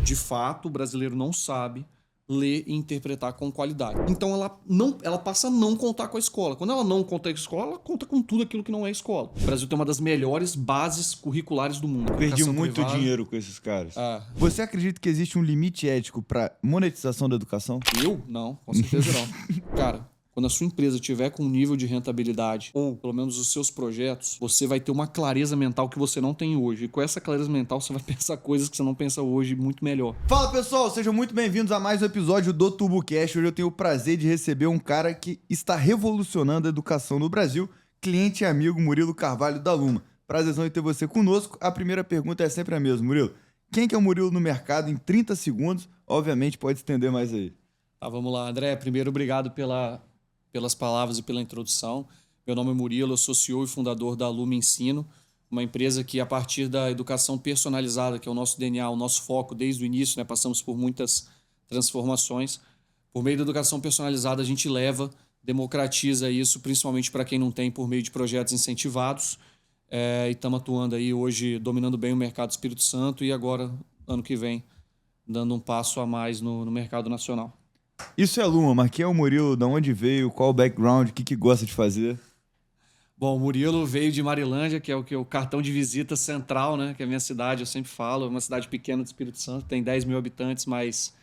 De fato, o brasileiro não sabe ler e interpretar com qualidade. Então ela passa a não contar com a escola. Quando ela não conta com a escola, ela conta com tudo aquilo que não é escola. O Brasil tem uma das melhores bases curriculares do mundo. Perdi muito dinheiro com esses caras. Você acredita que existe um limite ético para monetização da educação? Eu? Não, com certeza não. Cara, quando a sua empresa tiver com um nível de rentabilidade, ou pelo menos os seus projetos, você vai ter uma clareza mental que você não tem hoje. E com essa clareza mental, você vai pensar coisas que você não pensa hoje muito melhor. Fala, pessoal! Sejam muito bem-vindos a mais um episódio do TurboCast. Hoje eu tenho o prazer de receber um cara que está revolucionando a educação no Brasil, cliente e amigo Murilo Carvalho da Luma. Prazerzão em ter você conosco. A primeira pergunta é sempre a mesma, Murilo. Quem que é o Murilo no mercado em 30 segundos? Obviamente pode estender mais aí. Tá, vamos lá, André. Primeiro, obrigado pelas palavras e pela introdução. Meu nome é Murilo, eu sou CEO e fundador da Luma Ensino, uma empresa que, a partir da educação personalizada, que é o nosso DNA, o nosso foco desde o início, né, passamos por muitas transformações. Por meio da educação personalizada, a gente leva, democratiza isso, principalmente para quem não tem, por meio de projetos incentivados. E estamos atuando aí hoje, dominando bem o mercado do Espírito Santo e agora, ano que vem, dando um passo a mais no mercado nacional. Isso é Luma, mas quem é o Murilo? De onde veio? Qual o background? O que gosta de fazer? Bom, o Murilo veio de Marilândia, que é o cartão de visita central, né? Que é a minha cidade, eu sempre falo. É uma cidade pequena do Espírito Santo, tem 10 mil habitantes, mas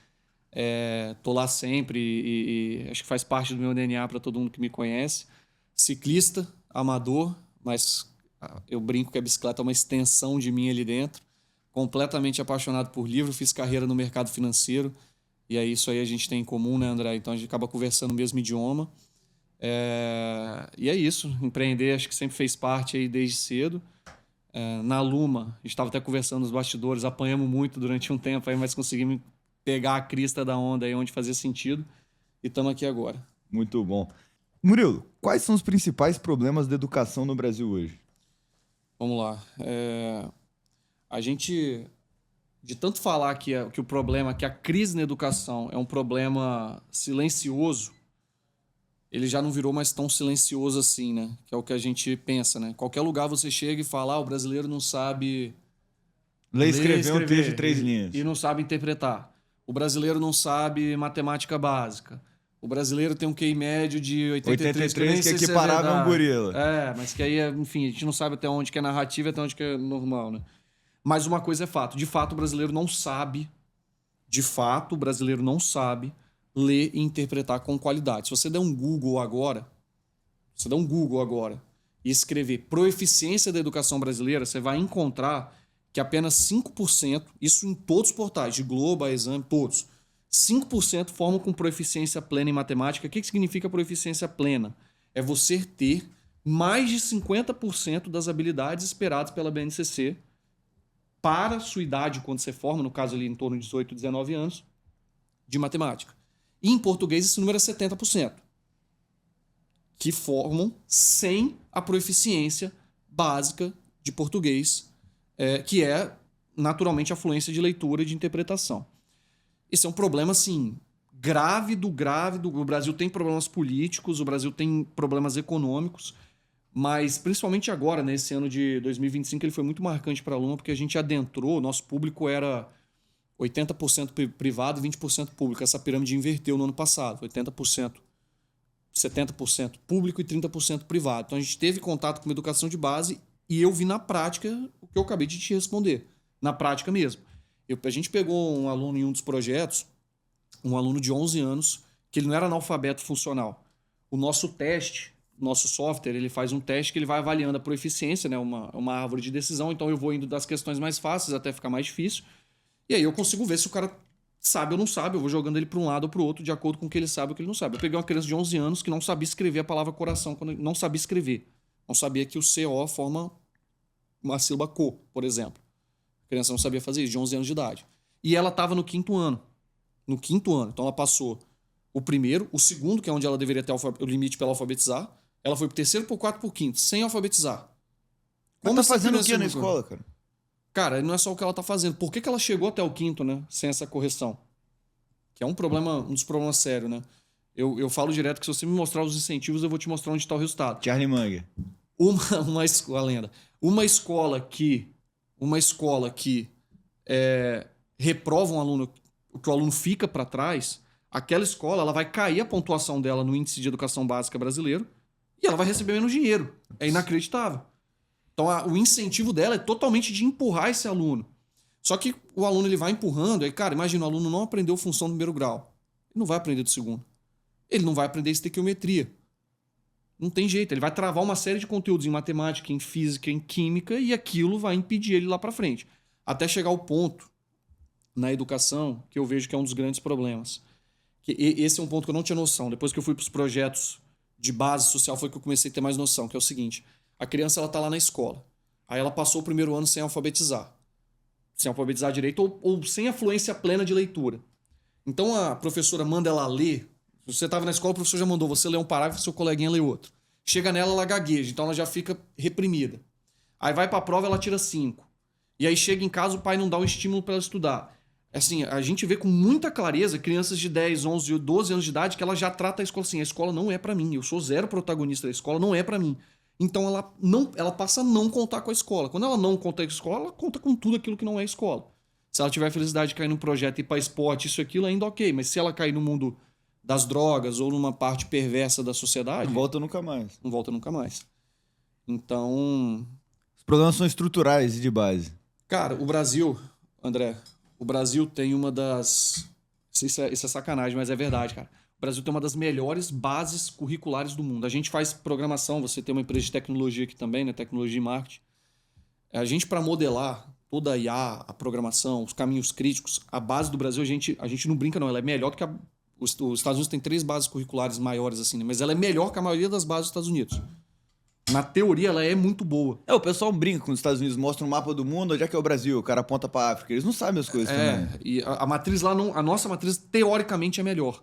tô lá sempre e acho que faz parte do meu DNA para todo mundo que me conhece. Ciclista, amador, mas eu brinco que a bicicleta é uma extensão de mim ali dentro. Completamente apaixonado por livro, fiz carreira no mercado financeiro. E aí isso aí a gente tem em comum, né, André? Então a gente acaba conversando o mesmo idioma. E é isso. Empreender acho que sempre fez parte aí desde cedo. Na Luma, a gente estava até conversando nos bastidores, apanhamos muito durante um tempo, aí, mas conseguimos pegar a crista da onda aí onde fazia sentido. E estamos aqui agora. Muito bom. Murilo, quais são os principais problemas da educação no Brasil hoje? Vamos lá. A gente... De tanto falar que o problema, que a crise na educação é um problema silencioso, ele já não virou mais tão silencioso assim, né? Que é o que a gente pensa, né? Qualquer lugar você chega e fala, o brasileiro não sabe ler e escrever um texto de 3 linhas. E não sabe interpretar. O brasileiro não sabe matemática básica. O brasileiro tem um QI médio de 83 que é equiparável a um gorila. Mas que aí, enfim, a gente não sabe até onde que é narrativa e até onde que é normal, né? Mas uma coisa é fato. De fato, o brasileiro não sabe ler e interpretar com qualidade. Se você der um Google agora e escrever proeficiência da educação brasileira, você vai encontrar que apenas 5%, isso em todos os portais, de Globo, a Exame, todos, 5% formam com proeficiência plena em matemática. O que significa proeficiência plena? É você ter mais de 50% das habilidades esperadas pela BNCC para a sua idade, quando você forma, no caso ali em torno de 18, 19 anos, de matemática. E em português esse número é 70%, que formam sem a proeficiência básica de português, que é naturalmente a fluência de leitura e de interpretação. Esse é um problema, assim, grave. O Brasil tem problemas políticos, o Brasil tem problemas econômicos, mas principalmente agora, nesse ano de 2025, ele foi muito marcante para a Luma, porque a gente adentrou, nosso público era 80% privado e 20% público. Essa pirâmide inverteu no ano passado, 80%, 70% público e 30% privado. Então a gente teve contato com uma educação de base e eu vi na prática o que eu acabei de te responder, na prática mesmo. A gente pegou um aluno em um dos projetos, um aluno de 11 anos, que ele não era analfabeto funcional. O nosso teste, nosso software, ele faz um teste que ele vai avaliando a proeficiência, né? Uma árvore de decisão, então eu vou indo das questões mais fáceis até ficar mais difícil, e aí eu consigo ver se o cara sabe ou não sabe, eu vou jogando ele para um lado ou para o outro, de acordo com o que ele sabe ou o que ele não sabe. Eu peguei uma criança de 11 anos que não sabia escrever a palavra coração, não sabia escrever, não sabia que o CO forma uma sílaba co, por exemplo. A criança não sabia fazer isso, de 11 anos de idade. E ela estava no quinto ano, então ela passou o primeiro, o segundo, que é onde ela deveria ter o limite para ela alfabetizar. Ela foi pro terceiro, pro quarto, pro quinto, sem alfabetizar. Como tá fazendo o que na escola, cara? Cara, não é só o que ela tá fazendo. Por que ela chegou até o quinto, né? Sem essa correção? Que é um dos problemas sérios, né? Eu falo direto que se você me mostrar os incentivos, eu vou te mostrar onde está o resultado. Charlie Munger. A lenda. Uma escola que reprova um aluno, que o aluno fica para trás, aquela escola ela vai cair a pontuação dela no índice de educação básica brasileiro e ela vai receber menos dinheiro. É inacreditável. Então o incentivo dela é totalmente de empurrar esse aluno. Só que o aluno ele vai empurrando, aí, cara, imagina, o aluno não aprendeu função do primeiro grau. Ele não vai aprender do segundo. Ele não vai aprender estequiometria. Não tem jeito, ele vai travar uma série de conteúdos em matemática, em física, em química, e aquilo vai impedir ele lá para frente. Até chegar ao ponto na educação que eu vejo que é um dos grandes problemas. Esse é um ponto que eu não tinha noção. Depois que eu fui para os projetos de base social foi que eu comecei a ter mais noção, que é o seguinte: a criança ela tá lá na escola. Aí ela passou o primeiro ano sem alfabetizar. Sem alfabetizar direito ou sem a fluência plena de leitura. Então a professora manda ela ler. Se você estava na escola, o professor já mandou você ler um parágrafo e seu coleguinha lê outro. Chega nela, ela gagueja, então ela já fica reprimida. Aí vai para a prova, ela tira 5. E aí chega em casa, o pai não dá o estímulo para ela estudar. Assim, a gente vê com muita clareza crianças de 10, 11, 12 anos de idade que ela já trata a escola assim: a escola não é para mim, eu sou zero protagonista da escola, não é para mim. Então ela passa a não contar com a escola. Quando ela não conta com a escola, ela conta com tudo aquilo que não é escola. Se ela tiver felicidade de cair num projeto e ir para esporte, isso e aquilo, ainda ok. Mas se ela cair no mundo das drogas ou numa parte perversa da sociedade... Não volta nunca mais. Não volta nunca mais. Então... Os problemas são estruturais e de base. Cara, o Brasil, André, o Brasil tem uma das... Isso é sacanagem, mas é verdade, cara. O Brasil tem uma das melhores bases curriculares do mundo. A gente faz programação, você tem uma empresa de tecnologia aqui também, né? Tecnologia e marketing. A gente, para modelar toda a IA, a programação, os caminhos críticos, a base do Brasil, a gente não brinca, não. Ela é melhor do que os Estados Unidos tem 3 bases curriculares maiores, assim, né? Mas ela é melhor que a maioria das bases dos Estados Unidos. Na teoria, ela é muito boa. O pessoal brinca quando os Estados Unidos mostram um mapa do mundo, onde é que é o Brasil, o cara aponta pra África. Eles não sabem as coisas também. E a matriz lá, a nossa matriz, teoricamente, é melhor.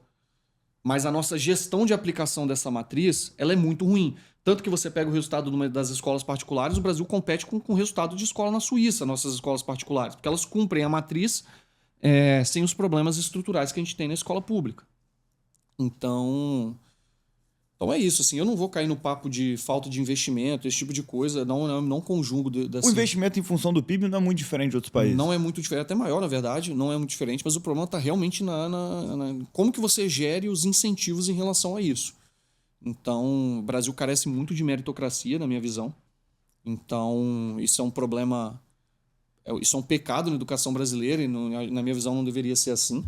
Mas a nossa gestão de aplicação dessa matriz, ela é muito ruim. Tanto que você pega o resultado das escolas particulares, o Brasil compete com o resultado de escola na Suíça, nossas escolas particulares. Porque elas cumprem a matriz sem os problemas estruturais que a gente tem na escola pública. Então é isso, assim, eu não vou cair no papo de falta de investimento, esse tipo de coisa, não conjugo dessa... O investimento em função do PIB não é muito diferente de outros países. Não é muito diferente, até maior, na verdade, não é muito diferente, mas o problema está realmente como que você gere os incentivos em relação a isso. Então, o Brasil carece muito de meritocracia, na minha visão. Então, isso é um problema... Isso é um pecado na educação brasileira e, na minha visão, não deveria ser assim.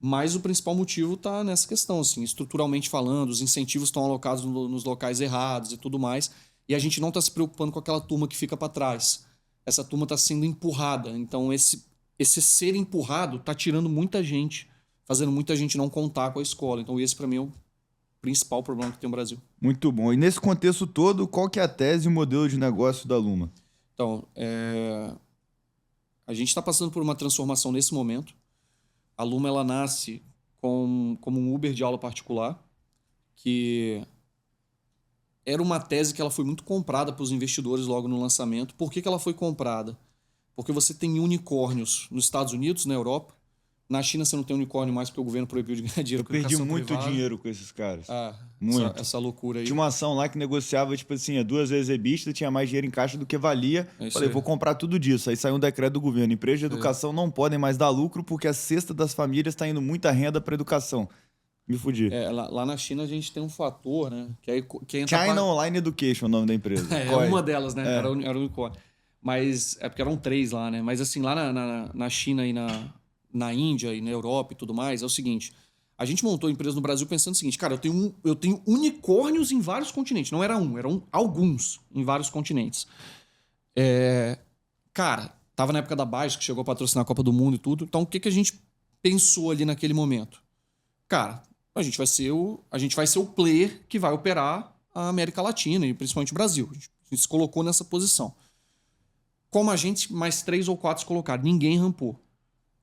Mas o principal motivo está nessa questão, assim, estruturalmente falando, os incentivos estão alocados nos locais errados e tudo mais, e a gente não está se preocupando com aquela turma que fica para trás. Essa turma está sendo empurrada. Então, esse ser empurrado está tirando muita gente, fazendo muita gente não contar com a escola. Então, esse, para mim, é o principal problema que tem no Brasil. Muito bom. E nesse contexto todo, qual que é a tese e o modelo de negócio da Luma? Então, a gente está passando por uma transformação nesse momento. A Luma ela nasce como um Uber de aula particular, que era uma tese que ela foi muito comprada pelos investidores logo no lançamento. Por que ela foi comprada? Porque você tem unicórnios nos Estados Unidos, na Europa. Na China você não tem unicórnio mais porque o governo proibiu de ganhar dinheiro com perdi educação muito privada. dinheiro com esses caras. Muito. Essa loucura aí. Tinha uma ação lá que negociava, tipo assim, 2 vezes EBITDA, tinha mais dinheiro em caixa do que valia. Falei, vou comprar tudo disso. Aí saiu um decreto do governo. Empresas de educação não podem mais dar lucro porque a cesta das famílias está indo muita renda para educação. Me fudi. Lá na China a gente tem um fator, né? Que entra China Online Education é o nome da empresa. É uma delas, né? Era o unicórnio. Mas é porque eram 3 lá, né? Mas assim, lá na China e na Índia e na Europa e tudo mais, é o seguinte: a gente montou a empresa no Brasil pensando o seguinte, cara, eu tenho unicórnios em vários continentes. Não era eram alguns em vários continentes. Cara, tava na época da Baixa, que chegou a patrocinar a Copa do Mundo e tudo. Então, o que a gente pensou ali naquele momento? Cara, a gente vai ser o player que vai operar a América Latina e principalmente o Brasil. A gente se colocou nessa posição. Como a gente, mais 3 ou 4 se colocaram. Ninguém rampou.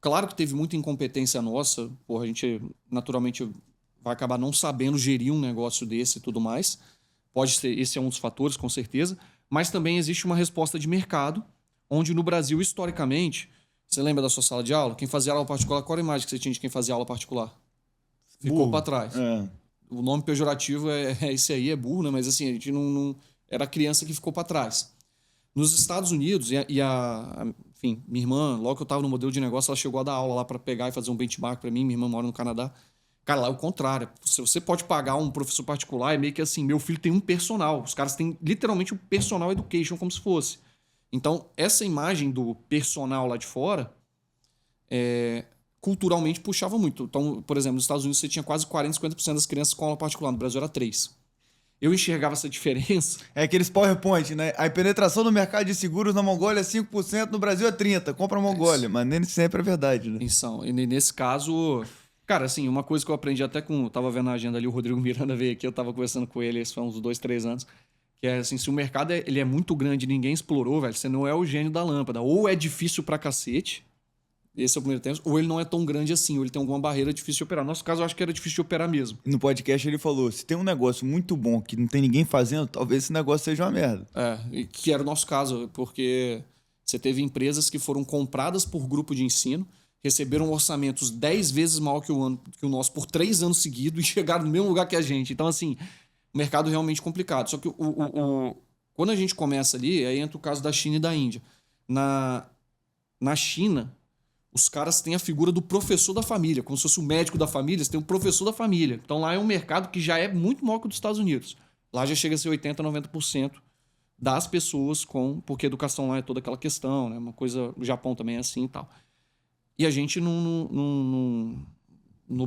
Claro que teve muita incompetência nossa. Porra, a gente naturalmente vai acabar não sabendo gerir um negócio desse e tudo mais. Pode ser, esse é um dos fatores, com certeza. Mas também existe uma resposta de mercado, onde no Brasil, historicamente, você lembra da sua sala de aula? Quem fazia aula particular, qual era a imagem que você tinha de quem fazia aula particular? Ficou para trás. O nome pejorativo é esse aí, é burro, né? Mas assim, a gente não era a criança que ficou para trás. Nos Estados Unidos, enfim, minha irmã, logo que eu tava no modelo de negócio, ela chegou a dar aula lá para pegar e fazer um benchmark para mim. Minha irmã mora no Canadá. Cara, lá é o contrário. Se você pode pagar um professor particular, é meio que assim, meu filho tem um personal. Os caras têm literalmente um personal education como se fosse. Então, essa imagem do personal lá de fora, culturalmente puxava muito. Então, por exemplo, nos Estados Unidos você tinha quase 40, 50% das crianças com aula particular. No Brasil era 3%. Eu enxergava essa diferença. É aqueles PowerPoint, né? A penetração no mercado de seguros na Mongólia é 5%, no Brasil é 30%. Compra a Mongólia, mas nem sempre é verdade, né? E nesse caso, cara, assim, uma coisa que eu aprendi até com... Eu tava vendo a agenda ali, o Rodrigo Miranda veio aqui, eu tava conversando com ele, isso foi uns 2, 3 anos, que é assim, se o mercado ele é muito grande e ninguém explorou, velho, você não é o gênio da lâmpada. Ou é difícil pra cacete, esse é o primeiro tempo, ou ele não é tão grande assim, ou ele tem alguma barreira difícil de operar. No nosso caso, eu acho que era difícil de operar mesmo. No podcast ele falou, se tem um negócio muito bom que não tem ninguém fazendo, talvez esse negócio seja uma merda. Que era o nosso caso, porque você teve empresas que foram compradas por grupo de ensino, receberam orçamentos 10 vezes maior que o nosso por 3 anos seguidos e chegaram no mesmo lugar que a gente. Então, assim, o mercado realmente complicado. Só que quando a gente começa ali, aí entra o caso da China e da Índia. Na China, os caras têm a figura do professor da família, como se fosse o médico da família, você tem o professor da família. Então lá é um mercado que já é muito maior que o dos Estados Unidos. Lá já chega a ser 80%, 90% das pessoas porque a educação lá é toda aquela questão, né? Uma coisa, o Japão também é assim e tal. E a gente no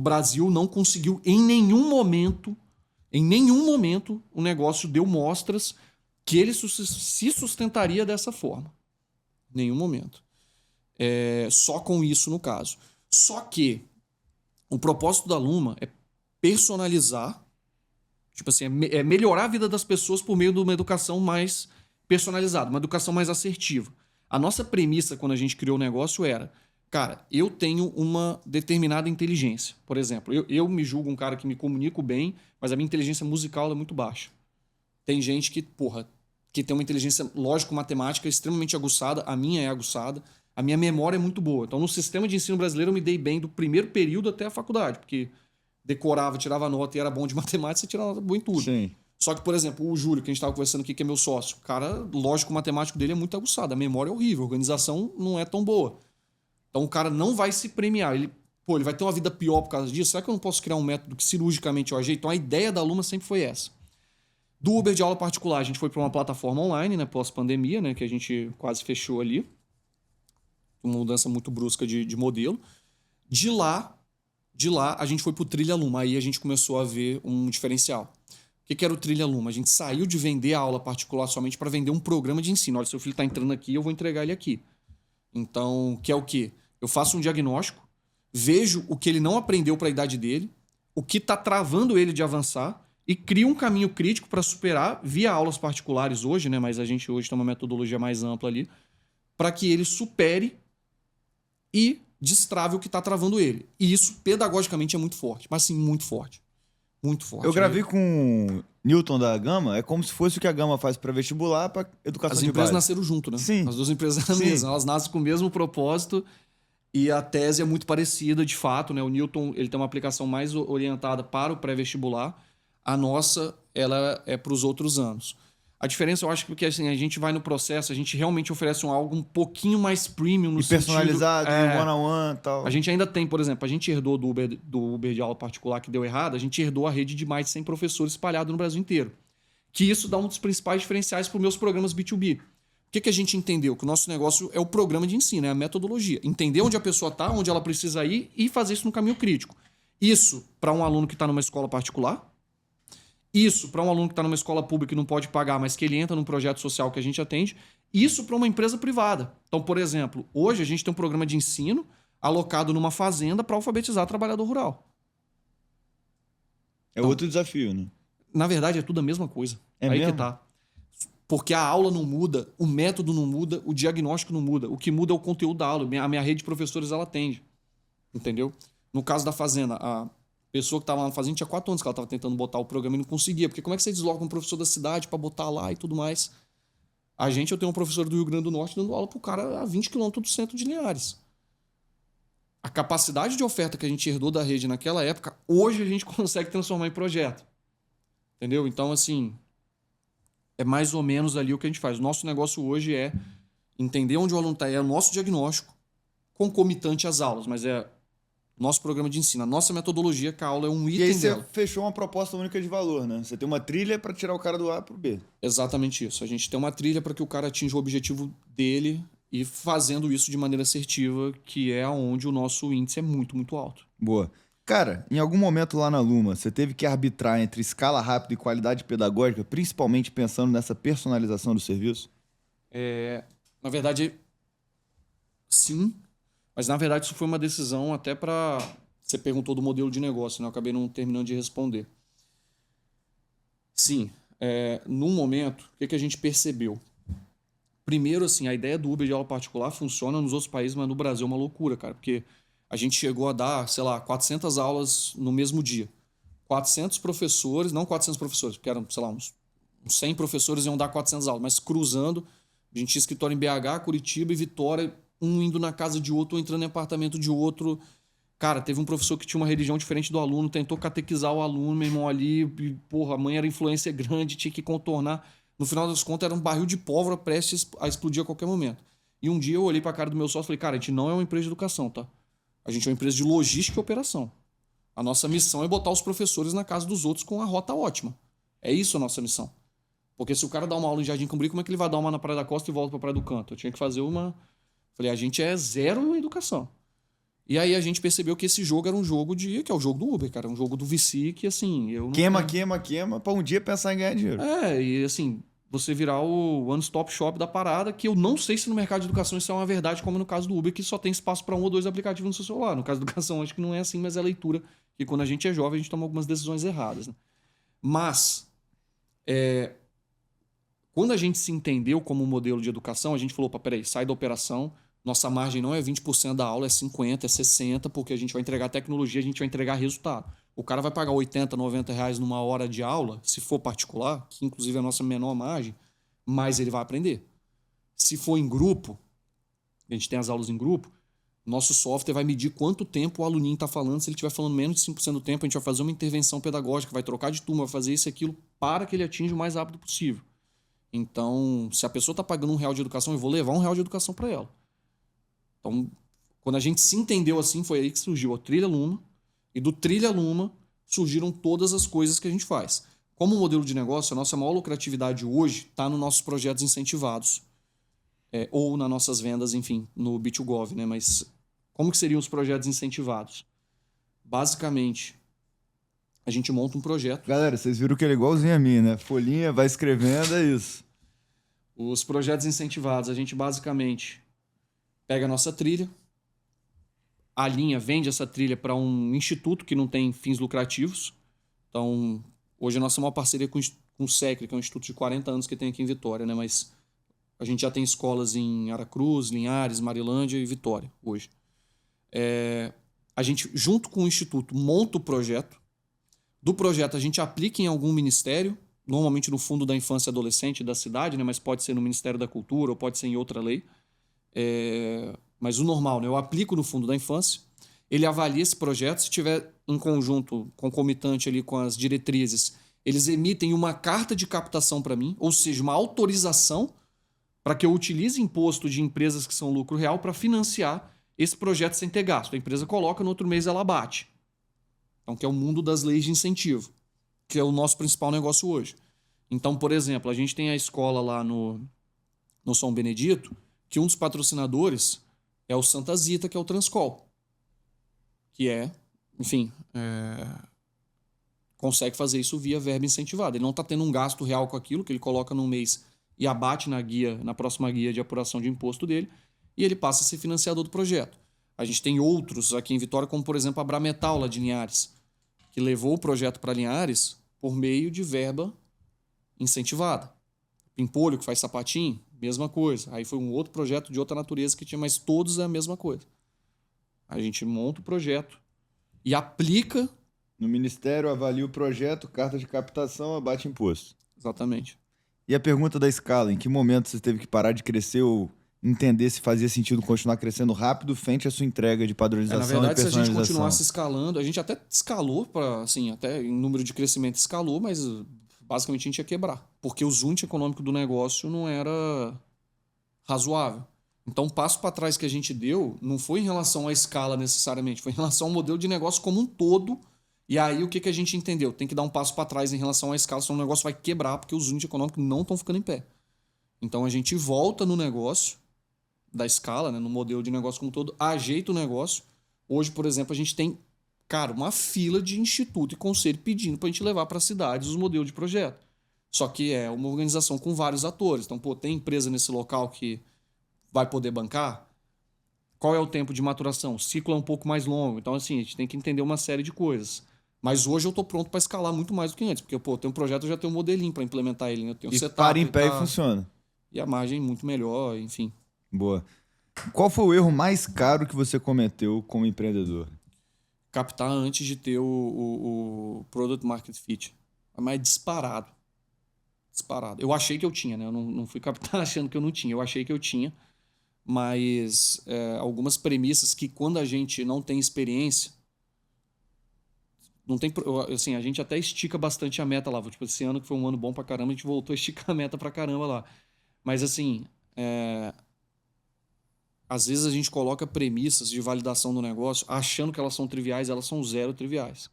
Brasil não conseguiu em nenhum momento, o negócio deu mostras que ele se sustentaria dessa forma. Nenhum momento. Só com isso no caso. Só que o propósito da Luma é personalizar, tipo assim, é melhorar a vida das pessoas por meio de uma educação mais personalizada, uma educação mais assertiva. A nossa premissa quando a gente criou o negócio era, cara, eu tenho uma determinada inteligência. Por exemplo, eu me julgo um cara que me comunico bem, mas a minha inteligência musical é muito baixa. Tem gente que tem uma inteligência lógico-matemática extremamente aguçada, a minha é aguçada. A minha memória é muito boa. Então, no sistema de ensino brasileiro, eu me dei bem do primeiro período até a faculdade, porque decorava, tirava nota e era bom de matemática, você tirava nota boa em tudo. Sim. Só que, por exemplo, o Júlio, que a gente estava conversando aqui, que é meu sócio, o cara, lógico, o matemático dele é muito aguçado, a memória é horrível, a organização não é tão boa. Então, o cara não vai se premiar. Ele vai ter uma vida pior por causa disso? Será que eu não posso criar um método que cirurgicamente eu ajeito? Então, a ideia da Luma sempre foi essa. Do Uber de aula particular, a gente foi para uma plataforma online, né, pós-pandemia, né, que a gente quase fechou ali. Uma mudança muito brusca de modelo. De lá, a gente foi pro Trilha Luma. Aí a gente começou a ver um diferencial. O que era o Trilha Luma? A gente saiu de vender a aula particular somente para vender um programa de ensino. Olha, seu filho está entrando aqui, eu vou entregar ele aqui. Então, que é o quê? Eu faço um diagnóstico, vejo o que ele não aprendeu para a idade dele, o que está travando ele de avançar e crio um caminho crítico para superar via aulas particulares hoje, né? Mas a gente hoje tem uma metodologia mais ampla ali, para que ele supere e destrave o que está travando ele. E isso, pedagogicamente, é muito forte. Mas, sim, muito forte. Muito forte. Eu gravei com o Newton da Gama, é como se fosse o que a Gama faz para vestibular, para educação de base. As empresas nasceram junto, né? Sim. As duas empresas são a mesma. Elas nascem com o mesmo propósito e a tese é muito parecida, de fato, né? O Newton, ele tem uma aplicação mais orientada para o pré-vestibular. A nossa, ela é para os outros anos. A diferença, eu acho que assim, a gente vai no processo, a gente realmente oferece algo um pouquinho mais premium no e personalizado, sentido, one-on-one e tal. A gente ainda tem, por exemplo, a gente herdou do Uber de aula particular que deu errado, a gente herdou a rede de mais de 100 professores espalhados no Brasil inteiro. Que isso dá um dos principais diferenciais para os meus programas B2B. O que a gente entendeu? Que o nosso negócio é o programa de ensino, é a metodologia. Entender onde a pessoa está, onde ela precisa ir e fazer isso no caminho crítico. Isso para um aluno que está numa escola particular. Isso para um aluno que está numa escola pública e não pode pagar, mas que ele entra num projeto social que a gente atende. Isso para uma empresa privada. Então, por exemplo, hoje a gente tem um programa de ensino alocado numa fazenda para alfabetizar trabalhador rural. É outro desafio, né? Na verdade, é tudo a mesma coisa. É aí mesmo? que tá. Porque a aula não muda, o método não muda, o diagnóstico não muda. O que muda é o conteúdo da aula. A minha rede de professores, ela atende. Entendeu? No caso da fazenda, a pessoa que estava lá na fazenda tinha 4 anos que ela estava tentando botar o programa e não conseguia. Porque como é que você desloca um professor da cidade para botar lá e tudo mais? Eu tenho um professor do Rio Grande do Norte dando aula pro cara a 20 quilômetros do centro de Linhares. A capacidade de oferta que a gente herdou da rede naquela época, hoje a gente consegue transformar em projeto. Entendeu? Então, assim, é mais ou menos ali o que a gente faz. O nosso negócio hoje é entender onde o aluno está, é o nosso diagnóstico, concomitante às aulas, mas é nosso programa de ensino, a nossa metodologia, que a aula é um E item aí você dela. fechou uma proposta única de valor, né? Você tem uma trilha para tirar o cara do A pro B. Exatamente isso. A gente tem uma trilha para que o cara atinja o objetivo dele e fazendo isso de maneira assertiva, que é onde o nosso índice é muito, muito alto. Boa. Cara, em algum momento lá na Luma, você teve que arbitrar entre escala rápida e qualidade pedagógica, principalmente pensando nessa personalização do serviço? Na verdade, sim, mas na verdade isso foi uma decisão até para... Você perguntou do modelo de negócio, né? Eu acabei não terminando de responder. Sim, num momento, o que a gente percebeu? Primeiro, assim, a ideia do Uber de aula particular funciona nos outros países, mas no Brasil é uma loucura, cara, porque a gente chegou a dar, sei lá, 400 aulas no mesmo dia. 400 professores, não 400 professores, porque eram, sei lá, uns 100 professores iam dar 400 aulas, mas cruzando, a gente tinha escritório em BH, Curitiba e Vitória, um indo na casa de outro, ou entrando em apartamento de outro. Cara, teve um professor que tinha uma religião diferente do aluno, tentou catequizar o aluno, meu irmão, ali, e, porra, a mãe era influência grande, tinha que contornar. No final das contas, era um barril de pólvora prestes a explodir a qualquer momento. E um dia eu olhei pra cara do meu sócio e falei, cara, a gente não é uma empresa de educação, tá? A gente é uma empresa de logística e operação. A nossa missão é botar os professores na casa dos outros com a rota ótima. É isso a nossa missão. Porque se o cara dá uma aula em Jardim Camburi, como é que ele vai dar uma na Praia da Costa e volta pra Praia do Canto? Eu tinha que fazer uma... Falei, a gente é zero em educação. E aí a gente percebeu que esse jogo era um jogo que é o jogo do Uber, cara. Um jogo do VC que, assim, eu não... Queima, pra um dia pensar em ganhar dinheiro. E assim, você virar o one-stop shop da parada, que eu não sei se no mercado de educação isso é uma verdade, como no caso do Uber, que só tem espaço para um ou dois aplicativos no seu celular. No caso da educação, acho que não é assim, mas é leitura. E quando a gente é jovem, a gente toma algumas decisões erradas, né? Mas, quando a gente se entendeu como modelo de educação, a gente falou, opa, peraí, sai da operação, nossa margem não é 20% da aula, é 50%, é 60%, porque a gente vai entregar tecnologia, a gente vai entregar resultado. O cara vai pagar 80, 90 reais numa hora de aula, se for particular, que inclusive é a nossa menor margem, mas ele vai aprender. Se for em grupo, a gente tem as aulas em grupo, nosso software vai medir quanto tempo o aluninho está falando. Se ele estiver falando menos de 5% do tempo, a gente vai fazer uma intervenção pedagógica, vai trocar de turma, vai fazer isso e aquilo para que ele atinja o mais rápido possível. Então, se a pessoa está pagando R$1 de educação, eu vou levar R$1 de educação para ela. Então, quando a gente se entendeu assim, foi aí que surgiu a Trilha Luma. E do Trilha Luma surgiram todas as coisas que a gente faz. Como modelo de negócio, a nossa maior lucratividade hoje está nos nossos projetos incentivados. Ou nas nossas vendas, enfim, no B2Gov, né? Mas como que seriam os projetos incentivados? Basicamente, a gente monta um projeto. Galera, vocês viram que ele é igualzinho a mim, né? Folhinha, vai escrevendo, é isso. Os projetos incentivados, a gente basicamente pega a nossa trilha, a linha vende essa trilha para um instituto que não tem fins lucrativos. Então, hoje a nossa maior parceria é com o SECRE, que é um instituto de 40 anos que tem aqui em Vitória, né? Mas a gente já tem escolas em Aracruz, Linhares, Marilândia e Vitória hoje. A gente, junto com o instituto, monta o projeto. Do projeto a gente aplica em algum ministério, normalmente no Fundo da Infância e Adolescente da cidade, né? Mas pode ser no Ministério da Cultura ou pode ser em outra lei. Mas o normal, né? Eu aplico no Fundo da Infância, ele avalia esse projeto, se tiver em conjunto, concomitante ali com as diretrizes, eles emitem uma carta de captação para mim, ou seja, uma autorização para que eu utilize imposto de empresas que são lucro real para financiar esse projeto sem ter gasto. A empresa coloca, no outro mês ela bate. Então, que é o mundo das leis de incentivo, que é o nosso principal negócio hoje. Então, por exemplo, a gente tem a escola lá no São Benedito, que um dos patrocinadores é o Santa Zita, que é o Transcol. Que consegue fazer isso via verba incentivada. Ele não está tendo um gasto real com aquilo, que ele coloca num mês e abate na próxima guia de apuração de imposto dele, e ele passa a ser financiador do projeto. A gente tem outros aqui em Vitória, como por exemplo a Brametal, lá de Linhares, que levou o projeto para Linhares por meio de verba incentivada. Pimpolho, que faz sapatinho, mesma coisa. Aí foi um outro projeto de outra natureza que tinha, mas todos é a mesma coisa. A gente monta o projeto e aplica... No Ministério, avalia o projeto, carta de captação, abate imposto. Exatamente. E a pergunta da escala, em que momento você teve que parar de crescer ou entender se fazia sentido continuar crescendo rápido frente à sua entrega de padronização na verdade, e personalização? se a gente continuasse escalando, a gente até escalou, até em número de crescimento escalou, mas basicamente a gente ia quebrar. Porque o zoom econômico do negócio não era razoável. Então, o passo para trás que a gente deu não foi em relação à escala necessariamente, foi em relação ao modelo de negócio como um todo. E aí, o que a gente entendeu? Tem que dar um passo para trás em relação à escala, senão o negócio vai quebrar, porque os unidades econômicos não estão ficando em pé. Então, a gente volta no negócio da escala, né, no modelo de negócio como um todo, ajeita o negócio. Hoje, por exemplo, a gente tem, cara, uma fila de instituto e conselho pedindo para a gente levar para as cidades os modelos de projeto. Só que é uma organização com vários atores. Então, pô, tem empresa nesse local que vai poder bancar? Qual é o tempo de maturação? O ciclo é um pouco mais longo. Então, assim, a gente tem que entender uma série de coisas. Mas hoje eu estou pronto para escalar muito mais do que antes. Porque, pô, eu tenho um projeto, eu já tenho um modelinho para implementar ele. Né? Eu tenho E setup. para em pé e funciona. E a margem muito melhor, enfim. Boa. Qual foi o erro mais caro que você cometeu como empreendedor? Captar antes de ter o Product Market Fit. Mas disparado. Disparado. Eu achei que eu tinha, né? Eu não fui captar achando que eu não tinha. Eu achei que eu tinha. Mas algumas premissas que quando a gente não tem experiência, não tem, assim, a gente até estica bastante a meta lá. Tipo, esse ano que foi um ano bom pra caramba, a gente voltou a esticar a meta pra caramba lá. Mas assim, às vezes a gente coloca premissas de validação do negócio achando que elas são triviais, elas são zero triviais.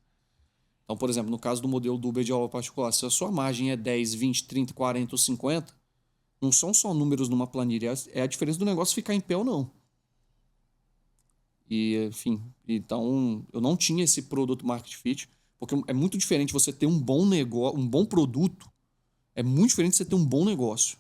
Então, por exemplo, no caso do modelo do Uber de aula particular, se a sua margem é 10, 20, 30, 40 ou 50, não são só números numa planilha, é a diferença do negócio ficar em pé ou não. E, enfim, então eu não tinha esse produto market fit, porque é muito diferente você ter um bom negócio, um bom produto, é muito diferente de você ter um bom negócio.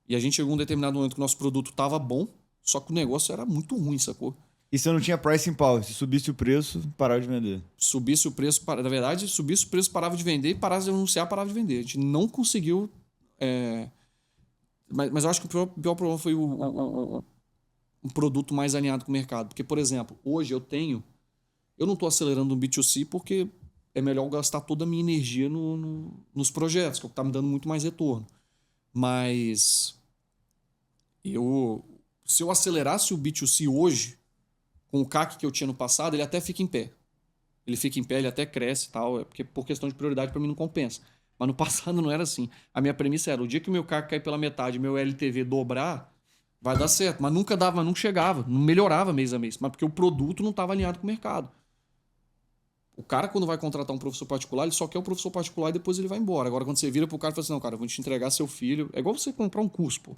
E a gente chegou a um determinado momento que o nosso produto estava bom, só que o negócio era muito ruim, sacou? E você não tinha pricing power? Se subisse o preço, parava de vender. Subisse o preço, na verdade, subisse o preço, parava de vender, e parasse de anunciar, parava de vender. A gente não conseguiu. Mas eu acho que o pior problema foi um produto mais alinhado com o mercado. Porque, por exemplo, hoje eu não estou acelerando um B2C porque é melhor gastar toda a minha energia nos projetos, que está me dando muito mais retorno. Mas se eu acelerasse o B2C hoje, com o CAC que eu tinha no passado, ele até fica em pé. Ele fica em pé, ele até cresce e tal, porque por questão de prioridade para mim não compensa. Mas no passado não era assim. A minha premissa era, o dia que o meu CAC cair pela metade e meu LTV dobrar, vai dar certo. Mas nunca dava, não chegava, não melhorava mês a mês. Mas porque o produto não estava alinhado com o mercado. O cara, quando vai contratar um professor particular, ele só quer o professor particular e depois ele vai embora. Agora, quando você vira pro cara e fala assim, não, cara, eu vou te entregar seu filho. É igual você comprar um curso, pô.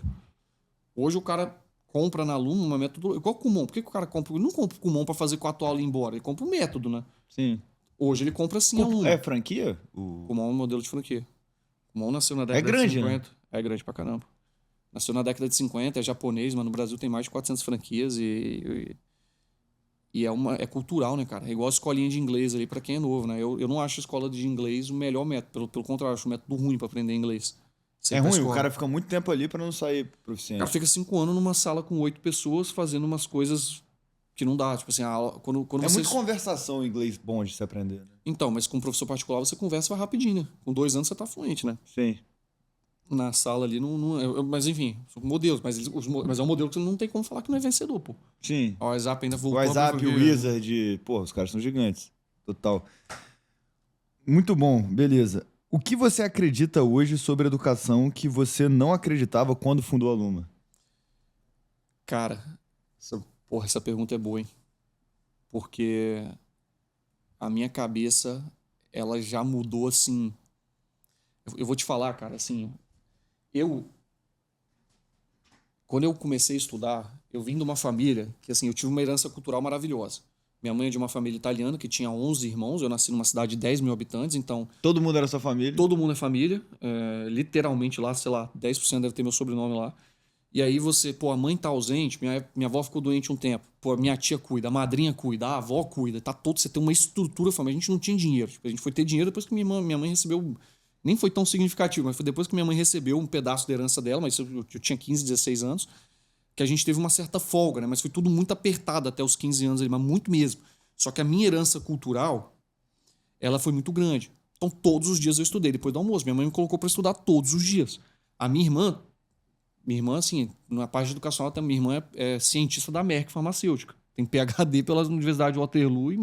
Hoje o cara compra na Alumni uma metodologia. Igual o Kumon. Por que o cara compra? Ele não compra o Kumon para fazer 4 aulas e ir embora. Ele compra o método, né? Sim. Hoje ele compra sim a Alumni. É franquia? Kumon é um modelo de franquia. Kumon nasceu na década grande, de 50. Né? É grande pra caramba. Nasceu na década de 50, é japonês, mas no Brasil tem mais de 400 franquias e é cultural, né, cara? É igual a escolinha de inglês ali pra quem é novo, né? Eu não acho a escola de inglês o melhor método. Pelo contrário, eu acho um método ruim pra aprender inglês. É ruim, o cara fica muito tempo ali pra não sair proficiente. O cara fica 5 anos numa sala com 8 pessoas fazendo umas coisas que não dá. Tipo assim, quando é você... muito conversação em inglês bom de se aprender, né? Então, mas com um professor particular você conversa vai rapidinho, né? Com 2 anos você tá fluente, né? Sim. Na sala ali, mas enfim, são modelos. Mas é um modelo que você não tem como falar que não é vencedor, pô. Sim. O WhatsApp ainda voltou. O WhatsApp, o Wizard, pô, os caras são gigantes. Total. Muito bom, beleza. O que você acredita hoje sobre educação que você não acreditava quando fundou a Luma? Cara, essa pergunta é boa, hein? Porque a minha cabeça, ela já mudou, assim... Eu vou te falar, cara, assim... Quando eu comecei a estudar, eu vim de uma família que, assim, eu tive uma herança cultural maravilhosa. Minha mãe é de uma família italiana que tinha 11 irmãos. Eu nasci numa cidade de 10 mil habitantes, então... Todo mundo era sua família? Todo mundo é família. Literalmente lá, sei lá, 10% deve ter meu sobrenome lá. E aí a mãe tá ausente, minha avó ficou doente um tempo. Pô, minha tia cuida, a madrinha cuida, a avó cuida. Você tem uma estrutura familiar. A gente não tinha dinheiro. Tipo, a gente foi ter dinheiro depois que minha mãe recebeu... Nem foi tão significativo, mas foi depois que minha mãe recebeu um pedaço da herança dela, mas eu tinha 15, 16 anos, que a gente teve uma certa folga, né? Mas foi tudo muito apertado até os 15 anos ali, mas muito mesmo. Só que a minha herança cultural, ela foi muito grande. Então, todos os dias eu estudei, depois do almoço. Minha mãe me colocou para estudar todos os dias. A minha irmã, assim, na parte de educacional, minha irmã é cientista da Merck Farmacêutica. Tem PhD pela Universidade de Waterloo e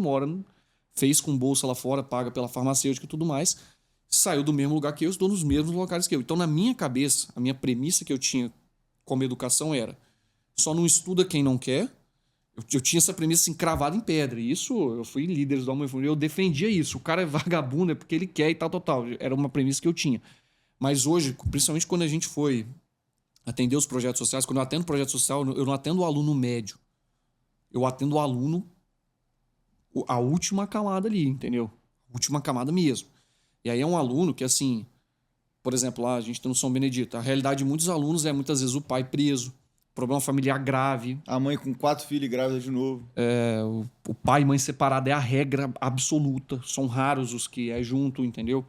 fez com bolsa lá fora, paga pela farmacêutica e tudo mais. Saiu do mesmo lugar que eu, estudou nos mesmos locais que eu. Então, na minha cabeça, a minha premissa que eu tinha como educação era: só não estuda quem não quer. Eu tinha essa premissa assim, cravada em pedra. E isso, eu fui líder do Alma, eu defendia isso. O cara é vagabundo é porque ele quer e tal, tal, tal. Era uma premissa que eu tinha. Mas hoje, principalmente quando a gente foi atender os projetos sociais, quando eu atendo projeto social, eu não atendo o aluno médio. Eu atendo o aluno, a última camada ali, entendeu? A última camada mesmo. E aí é um aluno que, assim, por exemplo, lá a gente tem no São Benedito. A realidade de muitos alunos é muitas vezes o pai preso, problema familiar grave. A mãe com 4 filhos grávidas de novo. O pai e mãe separado é a regra absoluta. São raros os que é junto, entendeu?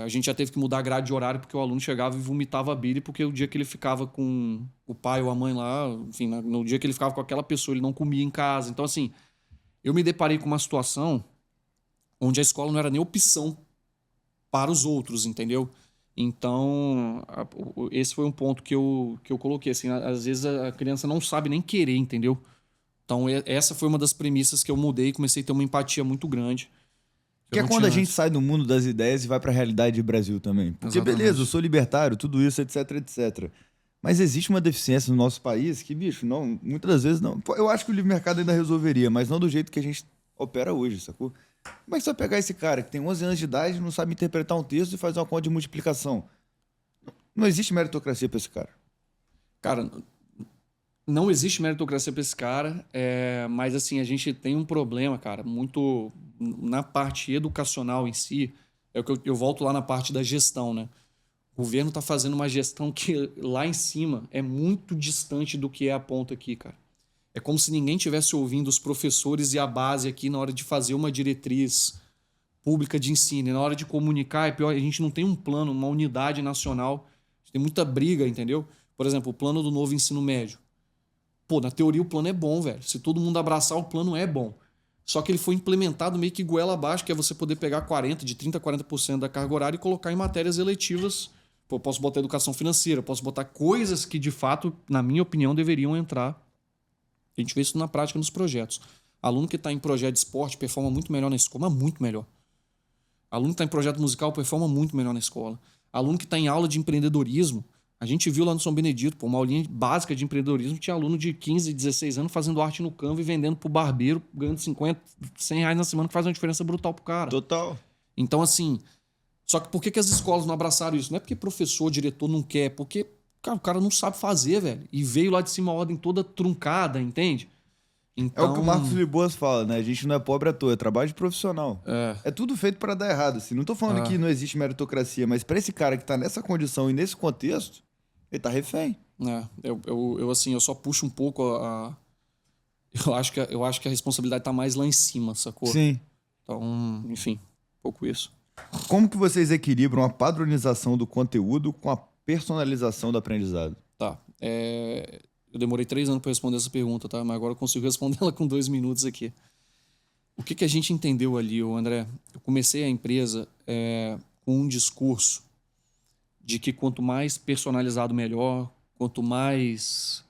A gente já teve que mudar a grade de horário porque o aluno chegava e vomitava a bile, porque o dia que ele ficava com o pai ou a mãe lá, enfim, no dia que ele ficava com aquela pessoa, ele não comia em casa. Então, assim, eu me deparei com uma situação onde a escola não era nem opção para os outros, entendeu? Então, esse foi um ponto que eu coloquei. Assim, às vezes a criança não sabe nem querer, entendeu? Então, essa foi uma das premissas que eu mudei e comecei a ter uma empatia muito grande. Que é quando a gente sai do mundo das ideias e vai pra realidade do Brasil também. Porque, exatamente, beleza, eu sou libertário, tudo isso, etc, etc. Mas existe uma deficiência no nosso país que, bicho, não, muitas das vezes não. Eu acho que o livre mercado ainda resolveria, mas não do jeito que a gente opera hoje, sacou? Como é que você vai pegar esse cara que tem 11 anos de idade e não sabe interpretar um texto e fazer uma conta de multiplicação? Não existe meritocracia pra esse cara. Cara, não existe meritocracia pra esse cara, mas assim, a gente tem um problema, cara, muito na parte educacional em si. É o que eu volto lá na parte da gestão, né? O governo tá fazendo uma gestão que lá em cima é muito distante do que é a ponta aqui, cara. É como se ninguém tivesse ouvindo os professores e a base aqui na hora de fazer uma diretriz pública de ensino. E na hora de comunicar, é pior, a gente não tem um plano, uma unidade nacional. A gente tem muita briga, entendeu? Por exemplo, o plano do novo ensino médio. Pô, na teoria o plano é bom, velho. Se todo mundo abraçar, o plano é bom. Só que ele foi implementado meio que goela abaixo, que é você poder pegar 30% a 40% da carga horária e colocar em matérias eletivas. Pô, eu posso botar educação financeira, eu posso botar coisas que, de fato, na minha opinião, deveriam entrar. A gente vê isso na prática nos projetos. Aluno que está em projeto de esporte performa muito melhor na escola, mas muito melhor. Aluno que está em projeto musical performa muito melhor na escola. Aluno que está em aula de empreendedorismo, a gente viu lá no São Benedito, pô, uma aulinha básica de empreendedorismo, tinha aluno de 15, 16 anos fazendo arte no Canva e vendendo pro barbeiro, ganhando 50, 100 reais na semana, que faz uma diferença brutal pro cara. Total. Então, assim, só que por que as escolas não abraçaram isso? Não é porque professor, diretor não quer, porque cara, o cara não sabe fazer, velho. E veio lá de cima a ordem toda truncada, entende? Então... É o que o Marcos Liboas fala, né? A gente não é pobre à toa, é trabalho de profissional. É tudo feito para dar errado, assim. Não tô falando que não existe meritocracia, mas para esse cara que tá nessa condição e nesse contexto, ele tá refém. Eu só puxo um pouco a... Eu acho que a responsabilidade tá mais lá em cima, sacou? Sim. Então, enfim, um pouco isso. Como que vocês equilibram a padronização do conteúdo com a personalização do aprendizado? Tá. Eu demorei 3 anos para responder essa pergunta, tá? Mas agora eu consigo responder ela com 2 minutos aqui. O que a gente entendeu ali, André? Eu comecei a empresa com um discurso de que quanto mais personalizado, melhor. Quanto mais...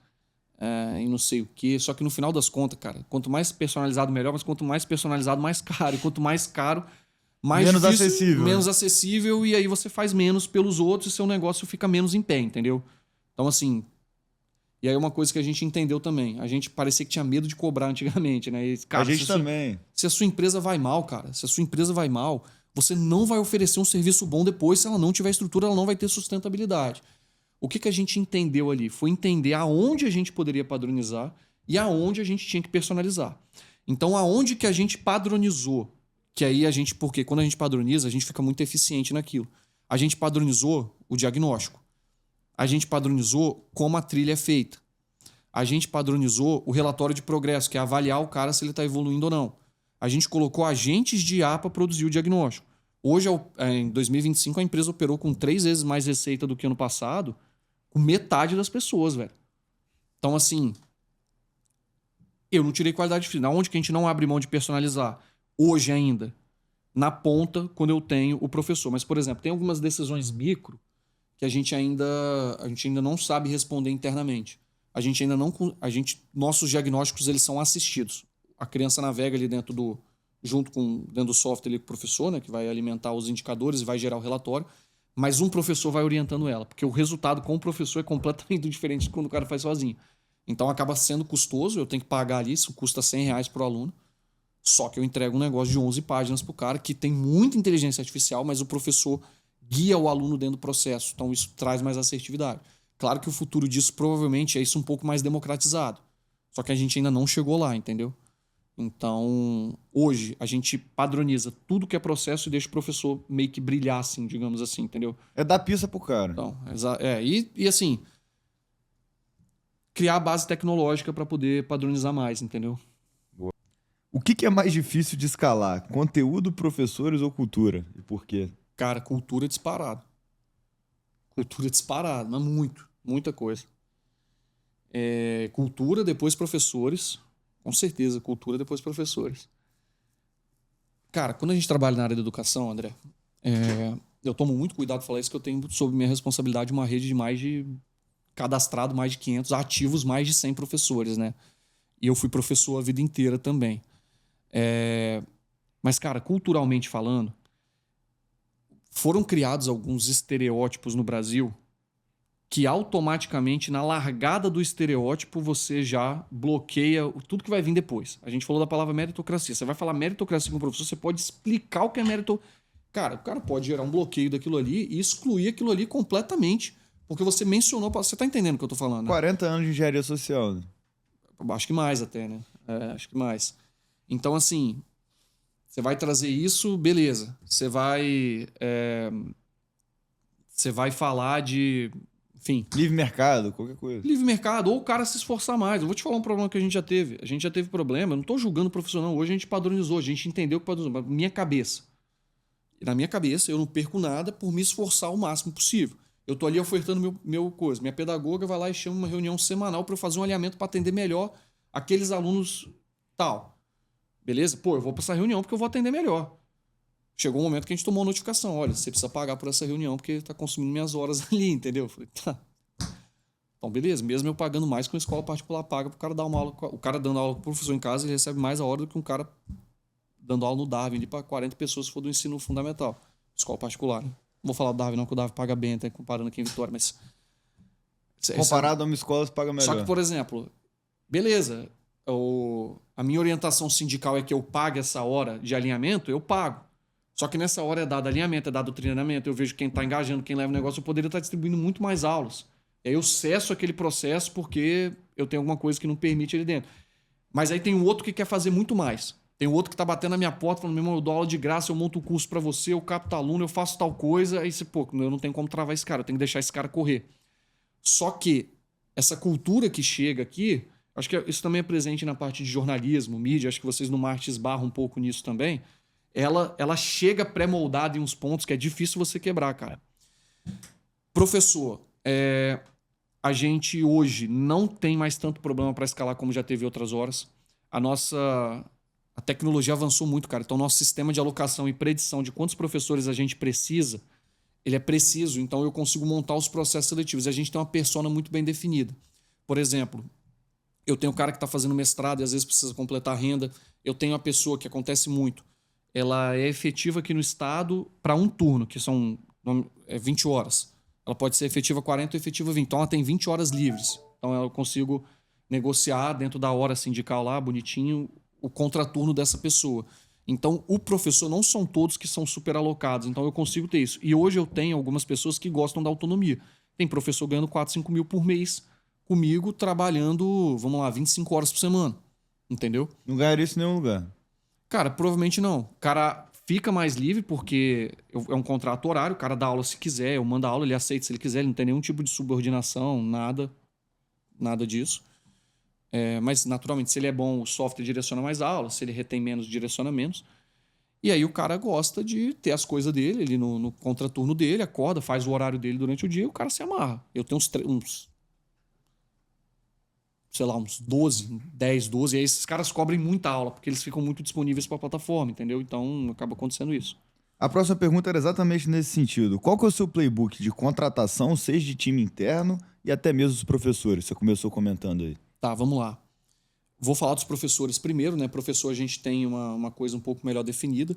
e não sei o quê. Só que no final das contas, cara, quanto mais personalizado, melhor. Mas quanto mais personalizado, mais caro. E quanto mais caro... mais menos difícil, acessível. Menos acessível, e aí você faz menos pelos outros e seu negócio fica menos em pé, entendeu? Então, assim... E aí uma coisa que a gente entendeu também. A gente parecia que tinha medo de cobrar antigamente, né? E, cara, a gente também. Se a sua empresa vai mal, cara, se a sua empresa vai mal, você não vai oferecer um serviço bom depois. Se ela não tiver estrutura, ela não vai ter sustentabilidade. O que a gente entendeu ali? Foi entender aonde a gente poderia padronizar e aonde a gente tinha que personalizar. Então, aonde que a gente padronizou? Que aí a gente... Porque quando a gente padroniza, a gente fica muito eficiente naquilo. A gente padronizou o diagnóstico. A gente padronizou como a trilha é feita. A gente padronizou o relatório de progresso, que é avaliar o cara se ele está evoluindo ou não. A gente colocou agentes de IA para produzir o diagnóstico. Hoje, em 2025, a empresa operou com 3 vezes mais receita do que ano passado, com metade das pessoas, velho. Então, assim, eu não tirei qualidade de vida. Onde que a gente não abre mão de personalizar? Hoje ainda. Na ponta, quando eu tenho o professor. Mas, por exemplo, tem algumas decisões micro que a gente ainda não sabe responder internamente. Nossos diagnósticos, eles são assistidos. A criança navega ali dentro do software ali com o professor, né, que vai alimentar os indicadores e vai gerar o relatório, mas um professor vai orientando ela, porque o resultado com o professor é completamente diferente de quando o cara faz sozinho. Então acaba sendo custoso, eu tenho que pagar ali, isso custa R$ 100 pro aluno, só que eu entrego um negócio de 11 páginas pro cara, que tem muita inteligência artificial, mas o professor guia o aluno dentro do processo, então isso traz mais assertividade. Claro que o futuro disso provavelmente é isso um pouco mais democratizado, só que a gente ainda não chegou lá, entendeu? Então, hoje, a gente padroniza tudo que é processo e deixa o professor meio que brilhar, assim, digamos assim, entendeu? É dar pista pro cara. Então, e assim, criar a base tecnológica para poder padronizar mais, entendeu? O que é mais difícil de escalar? Conteúdo, professores ou cultura? E por quê? Cara, cultura disparado. Cultura disparado, mas muito, muita coisa. Cultura, depois professores. Com certeza, cultura, depois professores. Cara, quando a gente trabalha na área da educação, André, eu tomo muito cuidado de falar isso, que eu tenho sob minha responsabilidade uma rede cadastrado mais de 500, ativos mais de 100 professores, né? E eu fui professor a vida inteira também. Mas, cara, culturalmente falando, foram criados alguns estereótipos no Brasil que automaticamente, na largada do estereótipo, você já bloqueia tudo que vai vir depois. A gente falou da palavra meritocracia. Você vai falar meritocracia com o professor, você pode explicar o que é meritocracia. Cara, o cara pode gerar um bloqueio daquilo ali e excluir aquilo ali completamente, porque você mencionou... Você tá entendendo o que eu tô falando, né? 40 anos de engenharia social, né? Acho que mais até, né? Acho que mais. Então, assim, você vai trazer isso, beleza. Você vai falar de... Enfim. Livre mercado, qualquer coisa. Livre mercado, ou o cara se esforçar mais. Eu vou te falar um problema que a gente já teve. A gente já teve problema, eu não tô julgando o profissional. Hoje a gente padronizou, a gente entendeu que padronizou. Minha cabeça. E na minha cabeça, eu não perco nada por me esforçar o máximo possível. Eu tô ali ofertando meu coisa. Minha pedagoga vai lá e chama uma reunião semanal para eu fazer um alinhamento para atender melhor aqueles alunos tal. Beleza? Pô, eu vou para essa reunião porque eu vou atender melhor. Chegou um momento que a gente tomou uma notificação. Olha, você precisa pagar por essa reunião porque está consumindo minhas horas ali, entendeu? Eu falei, tá. Então, beleza. Mesmo eu pagando mais que uma escola particular paga pro cara dar uma aula. O cara dando aula pro professor em casa, ele recebe mais a hora do que um cara dando aula no Darwin ali para 40 pessoas se for do ensino fundamental. Escola particular, né? Não vou falar do Darwin não, que o Darwin paga bem, até comparando aqui em Vitória, mas... Comparado a uma escola, você paga melhor. Só que, por exemplo, beleza, a minha orientação sindical é que eu pague essa hora de alinhamento, eu pago. Só que nessa hora é dado alinhamento, é dado treinamento, eu vejo quem está engajando, quem leva o negócio, eu poderia estar distribuindo muito mais aulas. E aí eu cesso aquele processo porque eu tenho alguma coisa que não permite ali dentro. Mas aí tem um outro que quer fazer muito mais. Tem um outro que está batendo na minha porta, falando, meu irmão, eu dou aula de graça, eu monto o curso para você, eu capto aluno, eu faço tal coisa. Aí você, pô, eu não tenho como travar esse cara, eu tenho que deixar esse cara correr. Só que essa cultura que chega aqui, acho que isso também é presente na parte de jornalismo, mídia, acho que vocês no marketing esbarram um pouco nisso também. Ela chega pré-moldada em uns pontos que é difícil você quebrar, cara. Professor, a gente hoje não tem mais tanto problema para escalar como já teve outras horas. A tecnologia avançou muito, cara. Então, nosso sistema de alocação e predição de quantos professores a gente precisa, ele é preciso. Então, eu consigo montar os processos seletivos. A gente tem uma persona muito bem definida. Por exemplo, eu tenho um cara que está fazendo mestrado e às vezes precisa completar a renda. Eu tenho uma pessoa que acontece muito. Ela é efetiva aqui no estado para um turno, que são 20 horas. Ela pode ser efetiva 40 ou efetiva 20. Então, ela tem 20 horas livres. Então, eu consigo negociar dentro da hora sindical lá, bonitinho, o contraturno dessa pessoa. Então, o professor não são todos que são super alocados. Então, eu consigo ter isso. E hoje eu tenho algumas pessoas que gostam da autonomia. Tem professor ganhando 4, 5 mil por mês comigo, trabalhando, 25 horas por semana. Entendeu? Não ganharia isso em nenhum lugar. Cara, provavelmente não. O cara fica mais livre porque é um contrato horário, o cara dá aula se quiser, eu mando a aula, ele aceita se ele quiser, ele não tem nenhum tipo de subordinação, nada disso. Mas, naturalmente, se ele é bom, o software direciona mais aula, se ele retém menos, direciona menos. E aí o cara gosta de ter as coisas dele, ele no contraturno dele, acorda, faz o horário dele durante o dia e o cara se amarra. Eu tenho uns 10, 12, e aí esses caras cobrem muita aula, porque eles ficam muito disponíveis para a plataforma, entendeu? Então acaba acontecendo isso. A próxima pergunta era exatamente nesse sentido. Qual que é o seu playbook de contratação, seja de time interno e até mesmo dos professores? Você começou comentando aí. Tá, vamos lá. Vou falar dos professores primeiro, né? Professor, a gente tem uma coisa um pouco melhor definida.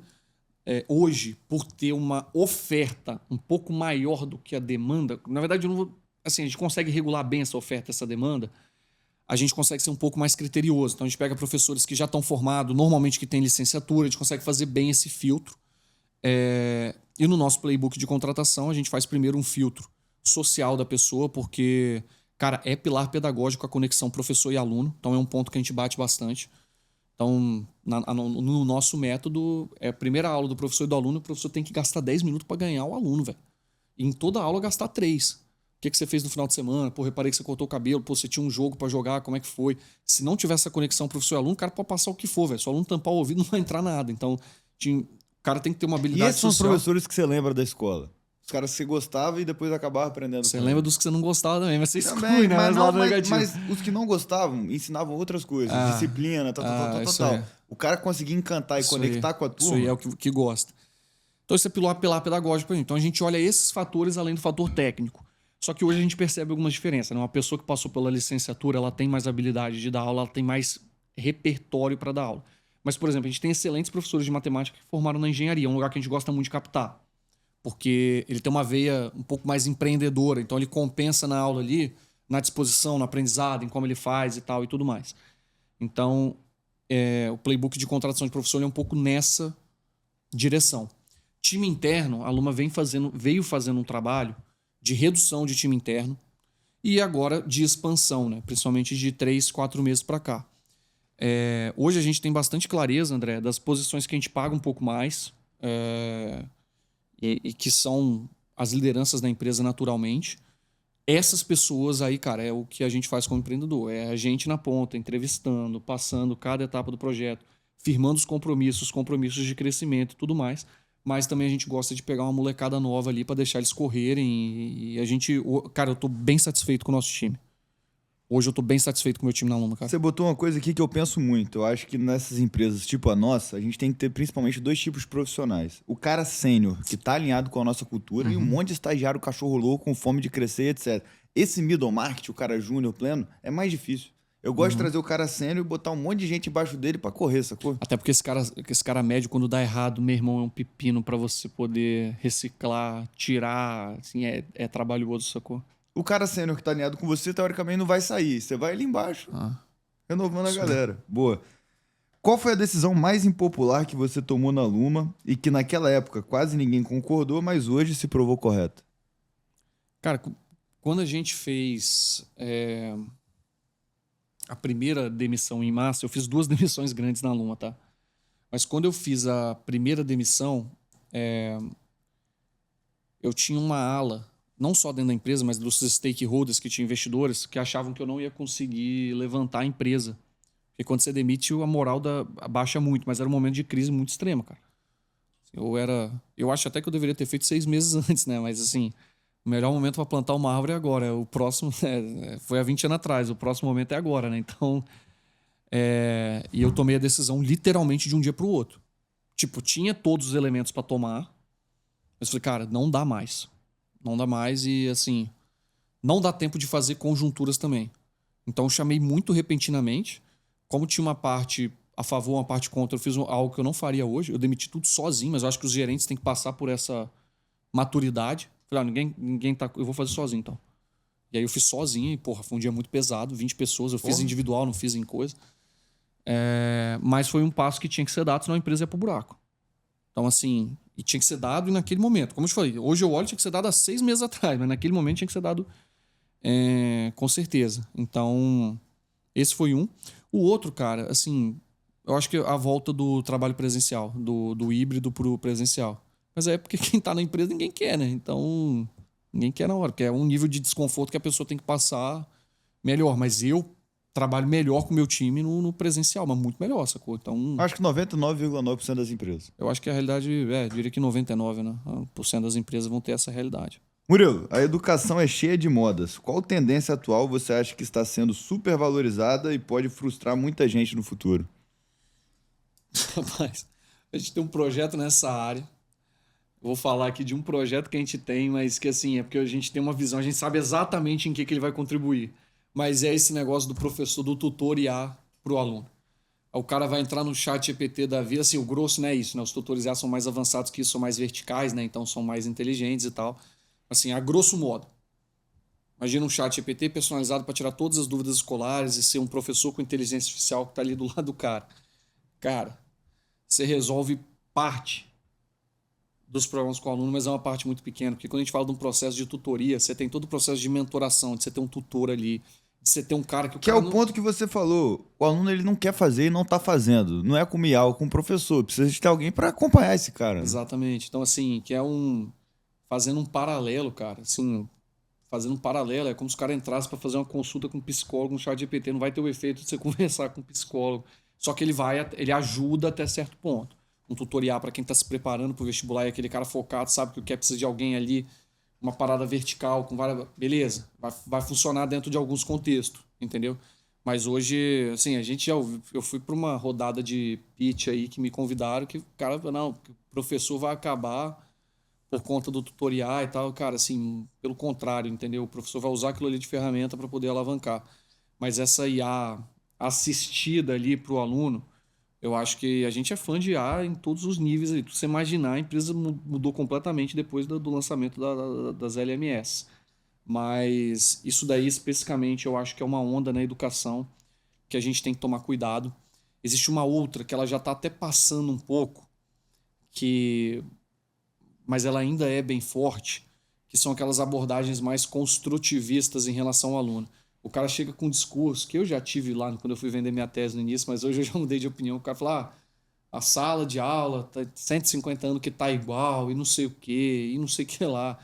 hoje, por ter uma oferta um pouco maior do que a demanda, na verdade, eu não vou, assim, a gente consegue regular bem essa oferta, essa demanda, a gente consegue ser um pouco mais criterioso. Então, a gente pega professores que já estão formados, normalmente que têm licenciatura, a gente consegue fazer bem esse filtro. E no nosso playbook de contratação, a gente faz primeiro um filtro social da pessoa, porque, cara, é pilar pedagógico a conexão professor e aluno. Então, é um ponto que a gente bate bastante. Então, no nosso método, a primeira aula do professor e do aluno, o professor tem que gastar 10 minutos para ganhar o aluno, velho. E em toda aula gastar 3. O que você fez no final de semana? Pô, reparei que você cortou o cabelo, pô, você tinha um jogo para jogar, como é que foi? Se não tiver essa conexão professor e aluno, o cara pode passar o que for, velho. Se o aluno tampar o ouvido, não vai entrar nada. Então, o cara tem que ter uma habilidade social. E esses são os social. professores que você lembra da escola? Os caras que você gostava e depois acabava aprendendo. Você lembra dos que você não gostava também, mas você exclui, né? Mas os que não gostavam ensinavam outras coisas, disciplina, tal. O cara conseguia encantar e conectar com a turma. Isso aí é o que gosta. Então, isso é pilar pedagógico pra gente. Então, a gente olha esses fatores além do fator técnico. Só que hoje a gente percebe algumas diferenças, né? Uma pessoa que passou pela licenciatura, ela tem mais habilidade de dar aula, ela tem mais repertório para dar aula. Mas, por exemplo, a gente tem excelentes professores de matemática que formaram na engenharia, um lugar que a gente gosta muito de captar. Porque ele tem uma veia um pouco mais empreendedora, então ele compensa na aula ali, na disposição, no aprendizado, em como ele faz e tal e tudo mais. Então, o playbook de contratação de professor é um pouco nessa direção. Time interno, a Luma veio fazendo um trabalho de redução de time interno e agora de expansão, né? Principalmente de 3, 4 meses para cá. Hoje a gente tem bastante clareza, André, das posições que a gente paga um pouco mais e que são as lideranças da empresa naturalmente. Essas pessoas aí, cara, é o que a gente faz como empreendedor. É a gente na ponta, entrevistando, passando cada etapa do projeto, firmando os compromissos de crescimento e tudo mais. Mas também a gente gosta de pegar uma molecada nova ali para deixar eles correrem. E a gente... Cara, eu tô bem satisfeito com o nosso time. Hoje eu tô bem satisfeito com o meu time na Luma, cara. Você botou uma coisa aqui que eu penso muito. Eu acho que nessas empresas tipo a nossa, a gente tem que ter principalmente 2 tipos de profissionais. O cara sênior, que tá alinhado com a nossa cultura, e um monte de estagiário cachorro louco com fome de crescer, etc. Esse middle market, o cara júnior pleno, é mais difícil. Eu gosto de trazer o cara sênior e botar um monte de gente embaixo dele pra correr, sacou? Até porque esse cara médio, quando dá errado, meu irmão, é um pepino pra você poder reciclar, tirar, assim, é trabalhoso, sacou? O cara sênior que tá alinhado com você, teoricamente, não vai sair. Você vai ali embaixo, renovando a galera. Boa. Qual foi a decisão mais impopular que você tomou na Luma e que naquela época quase ninguém concordou, mas hoje se provou correta? Cara, quando a gente fez a primeira demissão em massa, eu fiz 2 demissões grandes na Luma, tá? Mas quando eu fiz a primeira demissão, eu tinha uma ala, não só dentro da empresa, mas dos stakeholders, que tinham investidores, que achavam que eu não ia conseguir levantar a empresa. Porque quando você demite, a moral baixa muito, mas era um momento de crise muito extrema, cara. Eu acho até que eu deveria ter feito 6 meses antes, né? Mas assim, o melhor momento para plantar uma árvore é agora. O próximo foi há 20 anos atrás, o próximo momento é agora, né? Então, e eu tomei a decisão literalmente de um dia para o outro. Tipo, tinha todos os elementos para tomar, mas falei, cara, não dá mais. Não dá mais e, assim, não dá tempo de fazer conjunturas também. Então, eu chamei muito repentinamente. Como tinha uma parte a favor, uma parte contra, eu fiz algo que eu não faria hoje. Eu demiti tudo sozinho, mas eu acho que os gerentes têm que passar por essa maturidade. Falei, ninguém tá... Eu vou fazer sozinho, então. E aí eu fiz sozinho e, porra, foi um dia muito pesado. 20 pessoas, eu fiz individual, não fiz em coisa. Mas foi um passo que tinha que ser dado, senão a empresa ia pro buraco. Então, assim... E tinha que ser dado naquele momento. Como eu te falei, hoje eu olho, tinha que ser dado há 6 meses atrás, mas naquele momento tinha que ser dado com certeza. Então, esse foi um. O outro, cara, assim, eu acho que a volta do trabalho presencial, do híbrido pro presencial. Mas é porque quem tá na empresa ninguém quer, né? Então, ninguém quer na hora, porque é um nível de desconforto que a pessoa tem que passar melhor. Mas eu trabalho melhor com o meu time no presencial, mas muito melhor, sacou? Então, acho que 99,9% das empresas. Eu acho que a realidade, diria que 99%, né? Por cento das empresas vão ter essa realidade. Murilo, a educação é cheia de modas. Qual tendência atual você acha que está sendo supervalorizada e pode frustrar muita gente no futuro? Rapaz, a gente tem um projeto nessa área. Vou falar aqui de um projeto que a gente tem, mas que assim, é porque a gente tem uma visão, a gente sabe exatamente em que ele vai contribuir. Mas é esse negócio do professor, do tutor IA para o aluno. O cara vai entrar no chat GPT da vida, assim, o grosso não é isso, né? Os tutores IA são mais avançados que isso, são mais verticais, né? Então são mais inteligentes e tal. Assim, a grosso modo. Imagina um chat GPT personalizado para tirar todas as dúvidas escolares e ser um professor com inteligência artificial que está ali do lado do cara. Cara, você resolve parte dos problemas com o aluno, mas é uma parte muito pequena. Porque quando a gente fala de um processo de tutoria, você tem todo o processo de mentoração, de você ter um tutor ali, de você ter um cara que o Que é cara o ponto que você falou. O aluno ele não quer fazer e não tá fazendo. Não é com o IA ou com o professor. Precisa de ter alguém para acompanhar esse cara, né? Exatamente. Então, assim, que é um. Fazendo um paralelo, cara. Assim, fazendo um paralelo, é como se o cara entrasse para fazer uma consulta com um psicólogo no chat GPT. Não vai ter o efeito de você conversar com um psicólogo. Só que ele ajuda até certo ponto. Um tutorial para quem está se preparando para o vestibular é aquele cara focado, sabe que quer precisa de alguém ali, uma parada vertical, com várias. Beleza, vai funcionar dentro de alguns contextos, entendeu? Mas hoje, assim, a gente já. Eu fui para uma rodada de pitch aí que me convidaram, que o cara, não, que o professor vai acabar por conta do tutorial e tal, cara, assim, pelo contrário, entendeu? O professor vai usar aquilo ali de ferramenta para poder alavancar. Mas essa IA assistida ali para o aluno, eu acho que a gente é fã de IA em todos os níveis ali. Se você imaginar, a empresa mudou completamente depois do lançamento das LMS. Mas isso daí, especificamente, eu acho que é uma onda na educação que a gente tem que tomar cuidado. Existe uma outra que ela já está até passando um pouco, que mas ela ainda é bem forte, que são aquelas abordagens mais construtivistas em relação ao aluno. O cara chega com um discurso que eu já tive lá quando eu fui vender minha tese no início, mas hoje eu já mudei de opinião. O cara fala, a sala de aula tá 150 anos que tá igual, e não sei o quê, e não sei o que lá.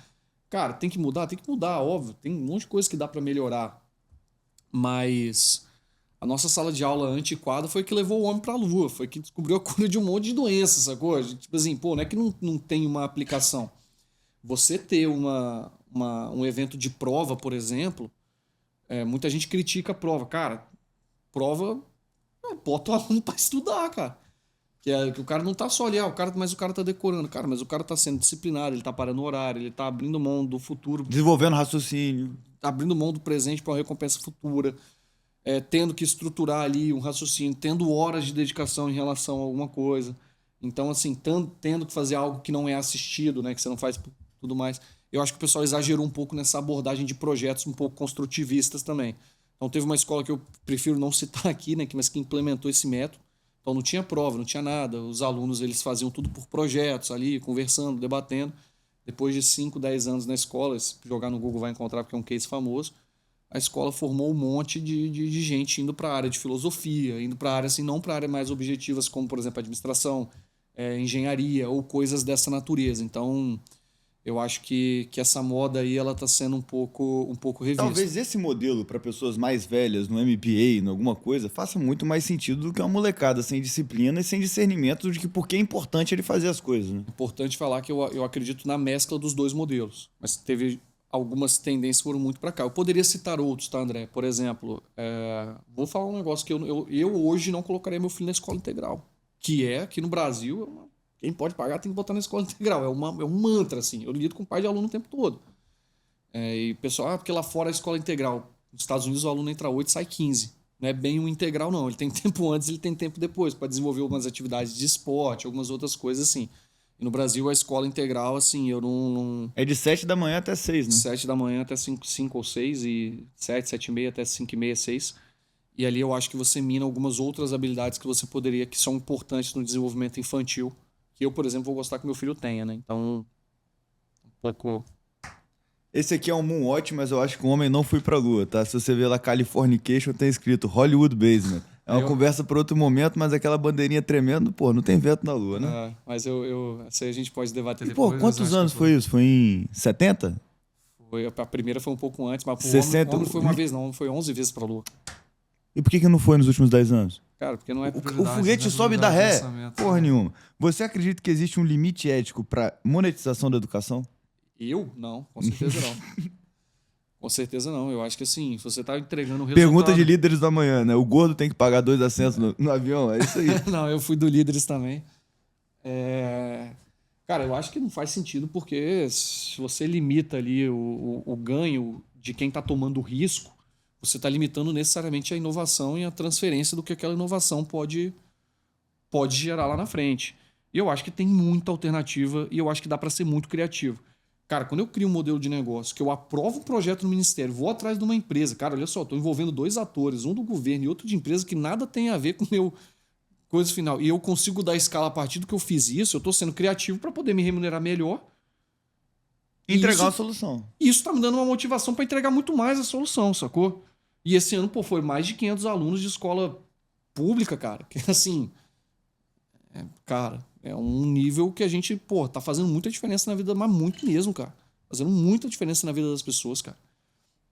Cara, tem que mudar, óbvio. Tem um monte de coisa que dá para melhorar. Mas a nossa sala de aula antiquada foi que levou o homem para a lua, foi que descobriu a cura de um monte de doenças, sacou? Tipo assim, pô, não é que não tem uma aplicação. Você ter um evento de prova, por exemplo, muita gente critica a prova. Cara, prova, bota o aluno para estudar, cara. Que o cara não tá só ali, mas o cara tá decorando. Cara, mas o cara tá sendo disciplinado, ele tá parando o horário, ele tá abrindo mão do futuro, Desenvolvendo raciocínio. abrindo mão do presente para uma recompensa futura. Tendo que estruturar ali um raciocínio, tendo horas de dedicação em relação a alguma coisa. Então, assim, tendo que fazer algo que não é assistido, né, que você não faz tudo mais. Eu acho que o pessoal exagerou um pouco nessa abordagem de projetos um pouco construtivistas também. Então, teve uma escola que eu prefiro não citar aqui, né, mas que implementou esse método. Então, não tinha prova, não tinha nada. Os alunos eles faziam tudo por projetos ali, conversando, debatendo. Depois de 5, 10 anos na escola, se jogar no Google vai encontrar porque é um case famoso, a escola formou um monte de gente indo para a área de filosofia, indo para a área assim, não para áreas mais objetivas, como, por exemplo, administração, engenharia ou coisas dessa natureza. Então, eu acho que essa moda aí ela está sendo um pouco revista. Talvez esse modelo para pessoas mais velhas, no MBA, em alguma coisa, faça muito mais sentido do que uma molecada sem disciplina e sem discernimento de que por que é importante ele fazer as coisas, né? Importante falar que eu acredito na mescla dos dois modelos, mas teve algumas tendências foram muito para cá. Eu poderia citar outros, tá, André? Por exemplo, vou falar um negócio que eu hoje não colocaria meu filho na escola integral, que aqui no Brasil, quem pode pagar tem que botar na escola integral. É um mantra, assim. Eu lido com pai de aluno o tempo todo. E o pessoal, porque lá fora é escola integral. Nos Estados Unidos o aluno entra 8 e sai 15. Não é bem um integral, não. Ele tem tempo antes, ele tem tempo depois, para desenvolver algumas atividades de esporte, algumas outras coisas assim. E no Brasil, a escola integral, assim, eu não. É de 7 da manhã até 6, né? 7 da manhã até 5 ou 6, e 7 e meia até 5 e meia, 6. E ali eu acho que você mina algumas outras habilidades que você poderia, que são importantes no desenvolvimento infantil, que eu, por exemplo, vou gostar que meu filho tenha, né? Então, um pouco. Esse aqui é um Moonwatch, mas eu acho que o homem não foi pra lua, tá? Se você ver lá Californication, tem escrito Hollywood Basement. É uma conversa para outro momento, mas aquela bandeirinha tremendo, pô, não tem vento na lua, né? Mas isso aí a gente pode debater E, depois. pô, quantos anos foi isso? Foi em 70? A primeira foi um pouco antes, mas 60... o homem foi uma vez, não. Foi 11 vezes pra lua. E por que não foi nos últimos 10 anos? Cara, porque não é O foguete sobe da ré? Porra nenhuma. Você acredita que existe um limite ético pra monetização da educação? Eu? Não, com certeza não. Com certeza não. Eu acho que assim, se você tá entregando o resultado... Pergunta de líderes da manhã, né? O gordo tem que pagar 2 assentos no avião? É isso aí. Não, eu fui do líderes também. Cara, eu acho que não faz sentido porque se você limita ali o ganho de quem tá tomando risco, você está limitando necessariamente a inovação e a transferência do que aquela inovação pode gerar lá na frente. E eu acho que tem muita alternativa e eu acho que dá para ser muito criativo. Cara, quando eu crio um modelo de negócio, que eu aprovo um projeto no ministério, vou atrás de uma empresa, cara, olha só, estou envolvendo 2 atores, um do governo e outro de empresa que nada tem a ver com o meu coisa final. E eu consigo dar escala a partir do que eu fiz isso, eu estou sendo criativo para poder me remunerar melhor. Entregar uma solução. E isso tá me dando uma motivação para entregar muito mais a solução, sacou? E esse ano, pô, foi mais de 500 alunos de escola pública, cara. Que assim, cara, é um nível que a gente, pô, tá fazendo muita diferença na vida, mas muito mesmo, cara. Fazendo muita diferença na vida das pessoas, cara.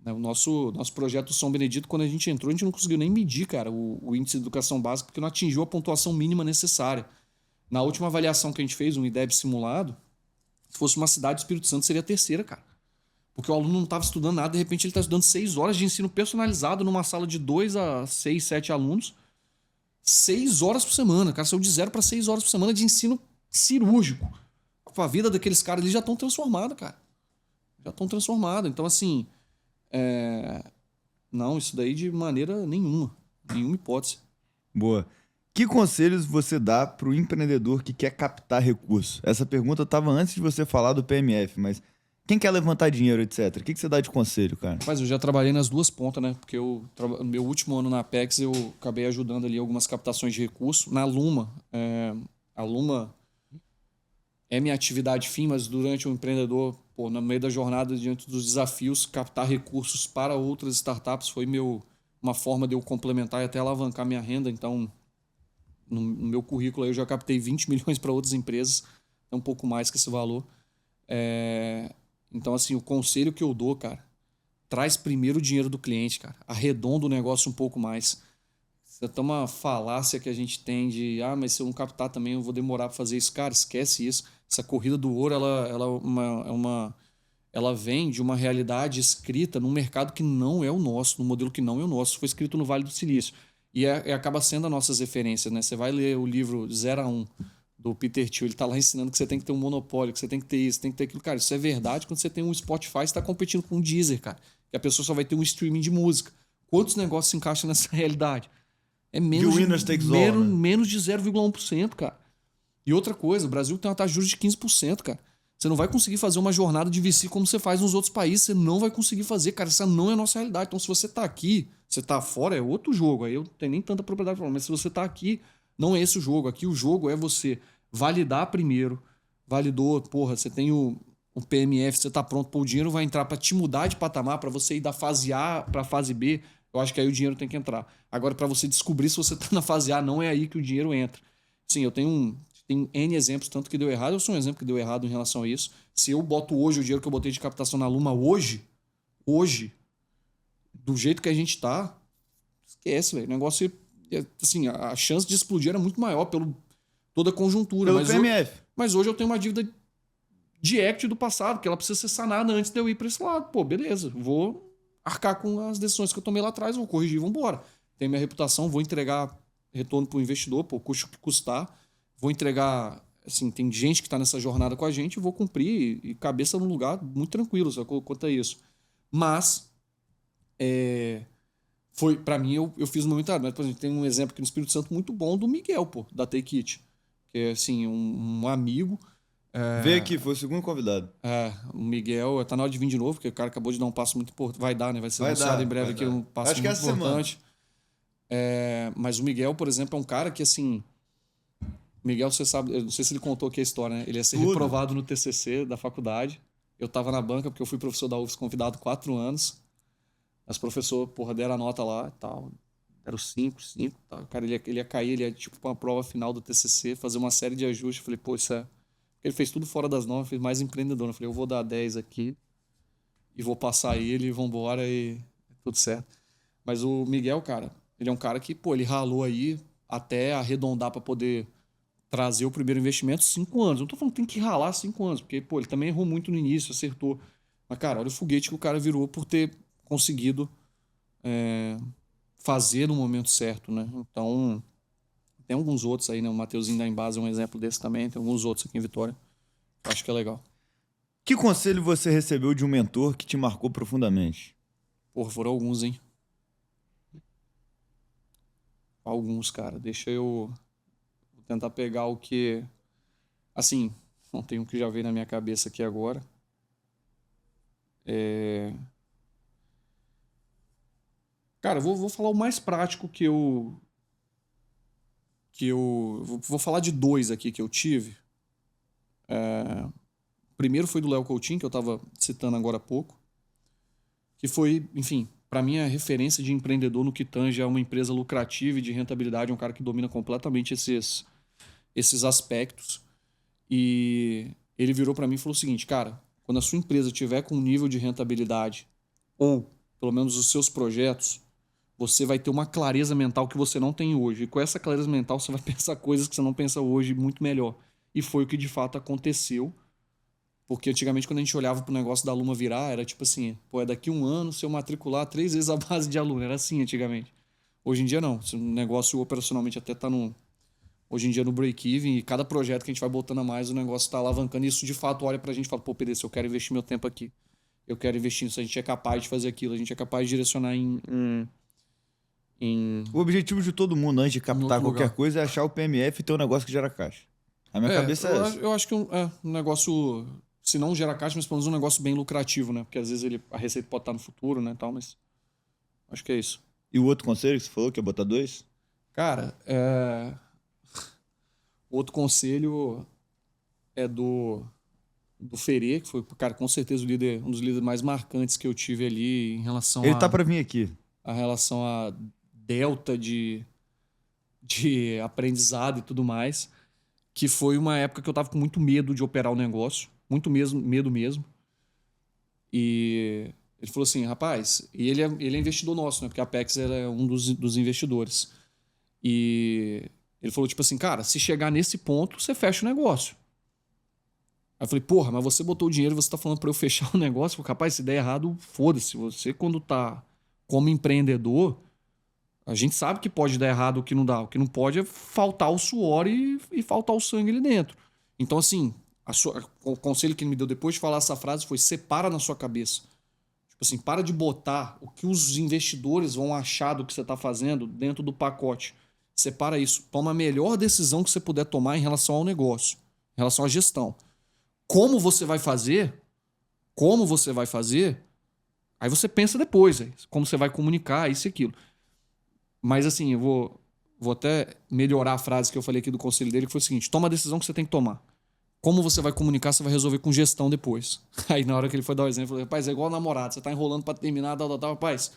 O nosso projeto São Benedito, quando a gente entrou, a gente não conseguiu nem medir, cara, o índice de educação básica, porque não atingiu a pontuação mínima necessária. Na última avaliação que a gente fez, um IDEB simulado, se fosse uma cidade do Espírito Santo, seria a terceira, cara. Porque o aluno não estava estudando nada, de repente ele está estudando 6 horas de ensino personalizado numa sala de 2 a 6, 7 alunos. 6 horas por semana. O cara saiu de 0 para 6 horas por semana de ensino cirúrgico. A vida daqueles caras ali já estão transformada, cara. Já estão transformadas. Então, assim, não, isso daí de maneira nenhuma. Nenhuma hipótese. Boa. Que conselhos você dá para o empreendedor que quer captar recursos? Essa pergunta estava antes de você falar do PMF, mas quem quer levantar dinheiro, etc. O que você dá de conselho, cara? Mas eu já trabalhei nas duas pontas, né? Porque no meu último ano na Apex eu acabei ajudando ali algumas captações de recursos. Na Luma, a Luma é minha atividade fim, mas durante o empreendedor, pô, no meio da jornada, diante dos desafios, captar recursos para outras startups foi uma forma de eu complementar e até alavancar minha renda. Então, no meu currículo eu já captei 20 milhões para outras empresas, é um pouco mais que esse valor. Então, assim, o conselho que eu dou, cara, traz primeiro o dinheiro do cliente, cara. Arredonda o negócio um pouco mais. Isso é uma falácia que a gente tem de, mas se eu não captar também eu vou demorar para fazer isso. Cara, esquece isso. Essa corrida do ouro, ela vem de uma realidade escrita num mercado que não é o nosso, num modelo que não é o nosso. Foi escrito no Vale do Silício. E acaba sendo as nossas referências, né? Você vai ler o livro 0 a 1 do Peter Thiel, ele tá lá ensinando que você tem que ter um monopólio, que você tem que ter isso, tem que ter aquilo. Cara, isso é verdade quando você tem um Spotify, você está competindo com um Deezer, cara. Que a pessoa só vai ter um streaming de música. Quantos negócios se encaixam nessa realidade? É menos de 0,1%, cara. E outra coisa, o Brasil tem uma taxa de juros de 15%, cara. Você não vai conseguir fazer uma jornada de VC como você faz nos outros países, você não vai conseguir fazer, cara. Essa não é a nossa realidade. Então, se você tá aqui, você tá fora, é outro jogo. Aí eu não tenho nem tanta propriedade pra falar, mas se você tá aqui, não é esse o jogo. Aqui o jogo é você validar primeiro. Validou, porra, você tem o PMF, você tá pronto, pô, o dinheiro vai entrar para te mudar de patamar, para você ir da fase A para fase B. Eu acho que aí o dinheiro tem que entrar. Agora, para você descobrir se você tá na fase A, não é aí que o dinheiro entra. Sim, eu tenho N exemplos, tanto que deu errado, eu sou um exemplo que deu errado em relação a isso. Se eu boto hoje o dinheiro que eu botei de captação na Luma hoje, do jeito que a gente tá, esquece, velho. O negócio, assim, a chance de explodir era muito maior pelo toda a conjuntura. Pelo PMF. Mas hoje eu tenho uma dívida de equity do passado, que ela precisa ser sanada antes de eu ir para esse lado. Pô, beleza, vou arcar com as decisões que eu tomei lá atrás, vou corrigir, vou embora. Tenho minha reputação, vou entregar retorno para o investidor, pô, custa o que custar. Vou entregar, assim, tem gente que está nessa jornada com a gente, vou cumprir e cabeça no lugar muito tranquilo, sacou? Quanto a isso. Mas, foi, para mim, eu fiz um momento, mas, por exemplo, tem um exemplo aqui no Espírito Santo muito bom do Miguel, pô, da Take It, que é, assim, um amigo. Veio aqui, foi o segundo convidado. O Miguel, tá na hora de vir de novo, porque o cara acabou de dar um passo muito importante. Vai dar, né? Vai ser anunciado em breve aqui um passo muito importante. Mas o Miguel, por exemplo, é um cara que, assim... Miguel, você sabe, eu não sei se ele contou aqui a história, né? Ele ia ser reprovado no TCC da faculdade. Eu tava na banca, porque eu fui professor da UFS convidado 4 anos. As professores, porra, deram a nota lá e tal. Deram 5, tal. Cara, ele ia cair, ele ia, tipo, pra uma prova final do TCC, fazer uma série de ajustes. Eu falei, pô, isso é... Ele fez tudo fora das normas, fez mais empreendedor. Eu falei, eu vou dar 10 aqui e vou passar ele, vambora e tudo certo. Mas o Miguel, cara, ele é um cara que, pô, ele ralou aí até arredondar pra poder trazer o primeiro investimento 5 anos. Eu não tô falando que tem que ralar 5 anos, porque, pô, ele também errou muito no início, acertou. Mas, cara, olha o foguete que o cara virou por ter conseguido fazer no momento certo, né? Então, tem alguns outros aí, né? O Mateuzinho da Embasa é um exemplo desse também. Tem alguns outros aqui em Vitória. Acho que é legal. Que conselho você recebeu de um mentor que te marcou profundamente? Porra, foram alguns, hein? Alguns, cara. Deixa eu vou tentar pegar o que... Assim, não tem um que já veio na minha cabeça aqui agora. Cara, eu vou falar o mais prático que eu... Vou falar de dois aqui que eu tive. O primeiro foi do Léo Coutinho, que eu tava citando agora há pouco. Que foi, enfim, para mim, a referência de empreendedor no que tange a uma empresa lucrativa e de rentabilidade, é um cara que domina completamente esses aspectos. E ele virou para mim e falou o seguinte, cara, quando a sua empresa tiver com um nível de rentabilidade, ou pelo menos os seus projetos, você vai ter uma clareza mental que você não tem hoje. E com essa clareza mental, você vai pensar coisas que você não pensa hoje muito melhor. E foi o que de fato aconteceu. Porque antigamente, quando a gente olhava pro negócio da Luma virar, era tipo assim, pô, é daqui 1 ano se eu matricular 3 vezes a base de aluno. Era assim antigamente. Hoje em dia não. O negócio operacionalmente até tá hoje em dia no break-even, e cada projeto que a gente vai botando a mais, o negócio tá alavancando. E isso de fato olha pra gente e fala, pô, Pedro, eu quero investir meu tempo aqui. Eu quero investir nisso. A gente é capaz de fazer aquilo. A gente é capaz de direcionar em O objetivo de todo mundo antes de captar qualquer lugar. coisa é achar o PMF e ter um negócio que gera caixa. A minha cabeça é essa. Eu acho que um negócio, se não gera caixa, mas pelo menos um negócio bem lucrativo, né? Porque às vezes a receita pode estar no futuro, né, tal, mas acho que é isso. E o outro conselho que você falou, que é botar 2? Cara, outro conselho é do Ferê, que foi, cara, com certeza um dos líderes mais marcantes que eu tive ali em relação Ele tá pra vir aqui. a relação a delta de aprendizado e tudo mais, que foi uma época que eu tava com muito medo de operar o negócio, muito medo mesmo. E ele falou assim, rapaz, e ele é investidor nosso, né? Porque a Apex é um dos investidores. E ele falou tipo assim, cara, se chegar nesse ponto, você fecha o negócio. Aí eu falei, porra, mas você botou o dinheiro e você tá falando pra eu fechar o negócio? Eu falei, rapaz, se der errado, foda-se. Você, quando tá como empreendedor, a gente sabe que pode dar errado o que não dá. O que não pode é faltar o suor e faltar o sangue ali dentro. Então, assim, o conselho que ele me deu depois de falar essa frase foi: separa na sua cabeça. Tipo assim, para de botar o que os investidores vão achar do que você está fazendo dentro do pacote. Separa isso. Toma a melhor decisão que você puder tomar em relação ao negócio, em relação à gestão. Como você vai fazer? Aí você pensa depois, como você vai comunicar, isso e aquilo. Mas assim, eu vou até melhorar a frase que eu falei aqui do conselho dele, que foi o seguinte: toma a decisão que você tem que tomar. Como você vai comunicar, você vai resolver com gestão depois. Aí na hora que ele foi dar o exemplo, eu falei, rapaz, é igual namorado, você tá enrolando pra terminar, tal, rapaz,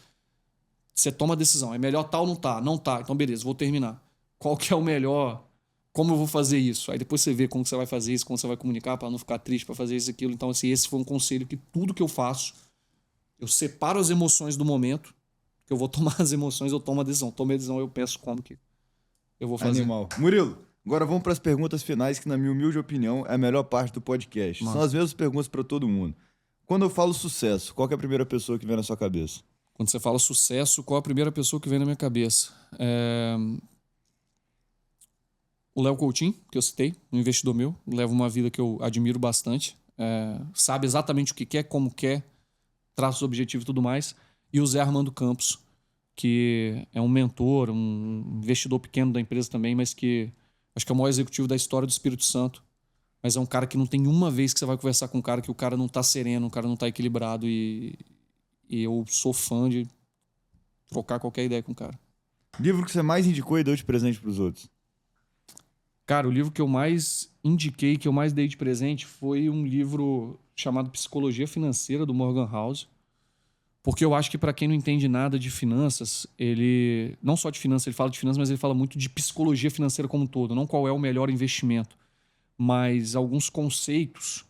você toma a decisão, é melhor tal ou não tá? Não tá, então beleza, vou terminar. Qual que é o melhor? Como eu vou fazer isso? Aí depois você vê como você vai fazer isso, como você vai comunicar pra não ficar triste, pra fazer isso e aquilo. Então assim, esse foi um conselho que tudo que eu faço, eu separo as emoções do momento, que eu vou tomar as emoções, eu tomo a decisão. Tomei a decisão, eu penso como que eu vou fazer. Animal. Murilo, agora vamos para as perguntas finais, que na minha humilde opinião é a melhor parte do podcast. Mano. São as mesmas perguntas para todo mundo. Quando eu falo sucesso, qual que é a primeira pessoa que vem na sua cabeça? Quando você fala sucesso, qual a primeira pessoa que vem na minha cabeça? O Léo Coutinho, que eu citei, um investidor meu, leva uma vida que eu admiro bastante, sabe exatamente o que quer, como quer, traça os objetivos e tudo mais. E o Zé Armando Campos, que é um mentor, um investidor pequeno da empresa também, mas que acho que é o maior executivo da história do Espírito Santo. Mas é um cara que não tem uma vez que você vai conversar com um cara que o cara não tá sereno, o cara não tá equilibrado, e eu sou fã de trocar qualquer ideia com o cara. Livro que você mais indicou e deu de presente para os outros? Cara, o livro que eu mais indiquei, que eu mais dei de presente, foi um livro chamado Psicologia Financeira, do Morgan House. Porque eu acho que para quem não entende nada de finanças, ele não só de finanças, ele fala de finanças, mas ele fala muito de psicologia financeira como um todo. Não qual é o melhor investimento, mas alguns conceitos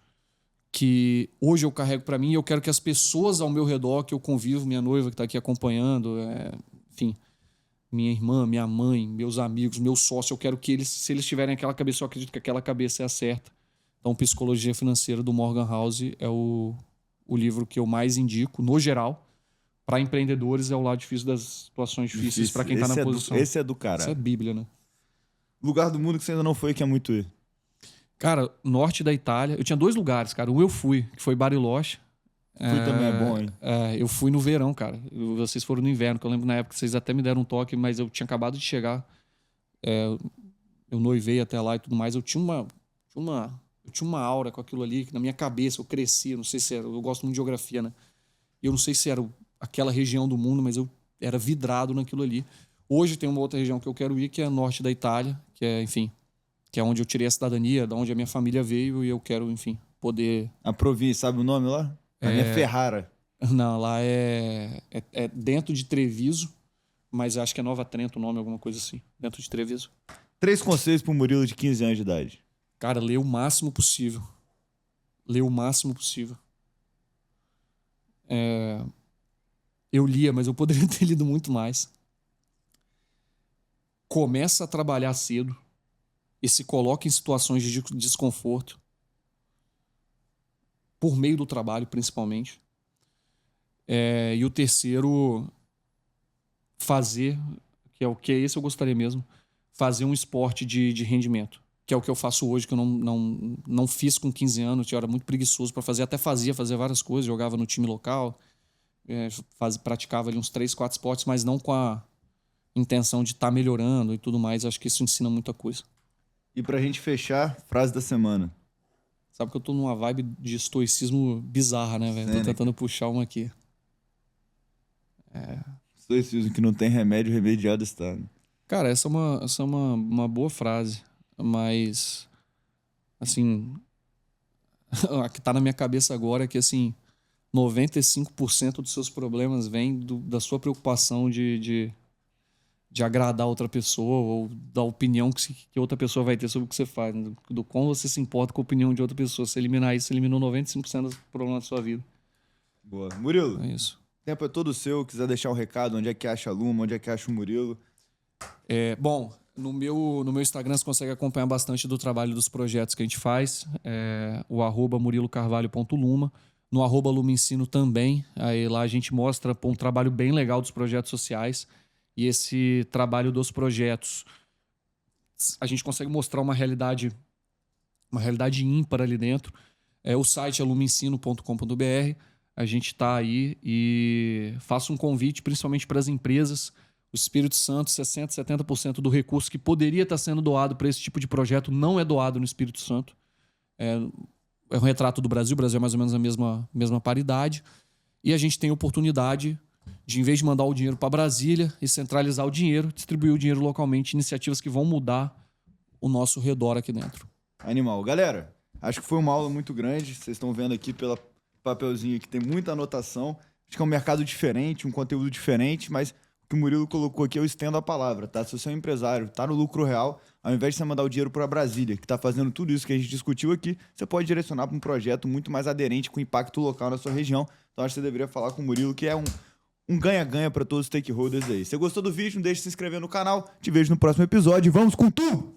que hoje eu carrego para mim e eu quero que as pessoas ao meu redor, que eu convivo, minha noiva que está aqui acompanhando, enfim, minha irmã, minha mãe, meus amigos, meu sócio, eu quero que eles, se eles tiverem aquela cabeça, eu acredito que aquela cabeça é a certa. Então, Psicologia Financeira, do Morgan House, é o livro que eu mais indico, no geral. Para empreendedores é o lado difícil das situações difíceis, para quem está na posição. Esse é do cara. Isso é Bíblia, né? Lugar do mundo que você ainda não foi, que é muito ir. Cara, norte da Itália. Eu tinha 2 lugares, cara. Um eu fui, que foi Bariloche. Fui também, é bom, hein? Eu fui no verão, cara. Vocês foram no inverno, que eu lembro na época que vocês até me deram um toque, mas eu tinha acabado de chegar. Eu noivei até lá e tudo mais. Eu tinha uma aura com aquilo ali, que na minha cabeça eu crescia, não sei se era, eu gosto muito de geografia, né? E eu não sei se era aquela região do mundo, mas eu era vidrado naquilo ali. Hoje tem uma outra região que eu quero ir, que é norte da Itália, que é, enfim, que é onde eu tirei a cidadania, da onde a minha família veio, e eu quero, enfim, poder... A província, sabe o nome lá? A minha Ferrara. Não, lá é dentro de Treviso, mas acho que é Nova Trento o nome, alguma coisa assim, dentro de Treviso. 3 conselhos pro Murilo de 15 anos de idade. Cara, lê o máximo possível. Lê o máximo possível. Eu lia, mas eu poderia ter lido muito mais. Começa a trabalhar cedo e se coloca em situações de desconforto, por meio do trabalho, principalmente. E o terceiro, fazer, que é esse eu gostaria mesmo, fazer um esporte de rendimento, que é o que eu faço hoje, que eu não fiz com 15 anos, eu era muito preguiçoso para fazer, até fazia várias coisas, jogava no time local, praticava ali uns 3, 4 esportes, mas não com a intenção de estar melhorando e tudo mais. Acho que isso ensina muita coisa. E pra gente fechar, frase da semana. Sabe que eu tô numa vibe de estoicismo bizarra, né, velho? Tô tentando puxar uma aqui. Estoicismo que não tem remédio, remediado está. Né? Cara, essa é uma boa frase, mas assim, a que tá na minha cabeça agora é que assim, 95% dos seus problemas vem da sua preocupação de agradar outra pessoa ou da opinião que outra pessoa vai ter sobre o que você faz, do quão você se importa com a opinião de outra pessoa. Se eliminar isso, você eliminou 95% dos problemas da sua vida. Boa. Murilo, É isso. o tempo é todo seu. Quiser deixar um recado, onde é que acha a Luma, onde é que acha o Murilo? Bom, no meu Instagram você consegue acompanhar bastante do trabalho dos projetos que a gente faz. O @murilocarvalho.luma. No @lumaensino também. Aí lá a gente mostra um trabalho bem legal dos projetos sociais. E esse trabalho dos projetos, a gente consegue mostrar uma realidade ímpar ali dentro. O site é lumaensino.com.br. A gente está aí e faço um convite principalmente para as empresas. O Espírito Santo, 60%, 70% do recurso que poderia estar sendo doado para esse tipo de projeto não é doado no Espírito Santo. É um retrato do Brasil. O Brasil é mais ou menos a mesma paridade. E a gente tem a oportunidade de, em vez de mandar o dinheiro para Brasília e centralizar o dinheiro, distribuir o dinheiro localmente, iniciativas que vão mudar o nosso redor aqui dentro. Animal. Galera, acho que foi uma aula muito grande. Vocês estão vendo aqui pelo papelzinho que tem muita anotação. Acho que é um mercado diferente, um conteúdo diferente, mas o que o Murilo colocou aqui, eu estendo a palavra, tá? Se você é um empresário, tá no lucro real, ao invés de você mandar o dinheiro para Brasília, que está fazendo tudo isso que a gente discutiu aqui, você pode direcionar para um projeto muito mais aderente com impacto local na sua região. Então acho que você deveria falar com o Murilo, que é um ganha-ganha para todos os stakeholders aí. Se você gostou do vídeo, não deixe de se inscrever no canal. Te vejo no próximo episódio. Vamos com tudo!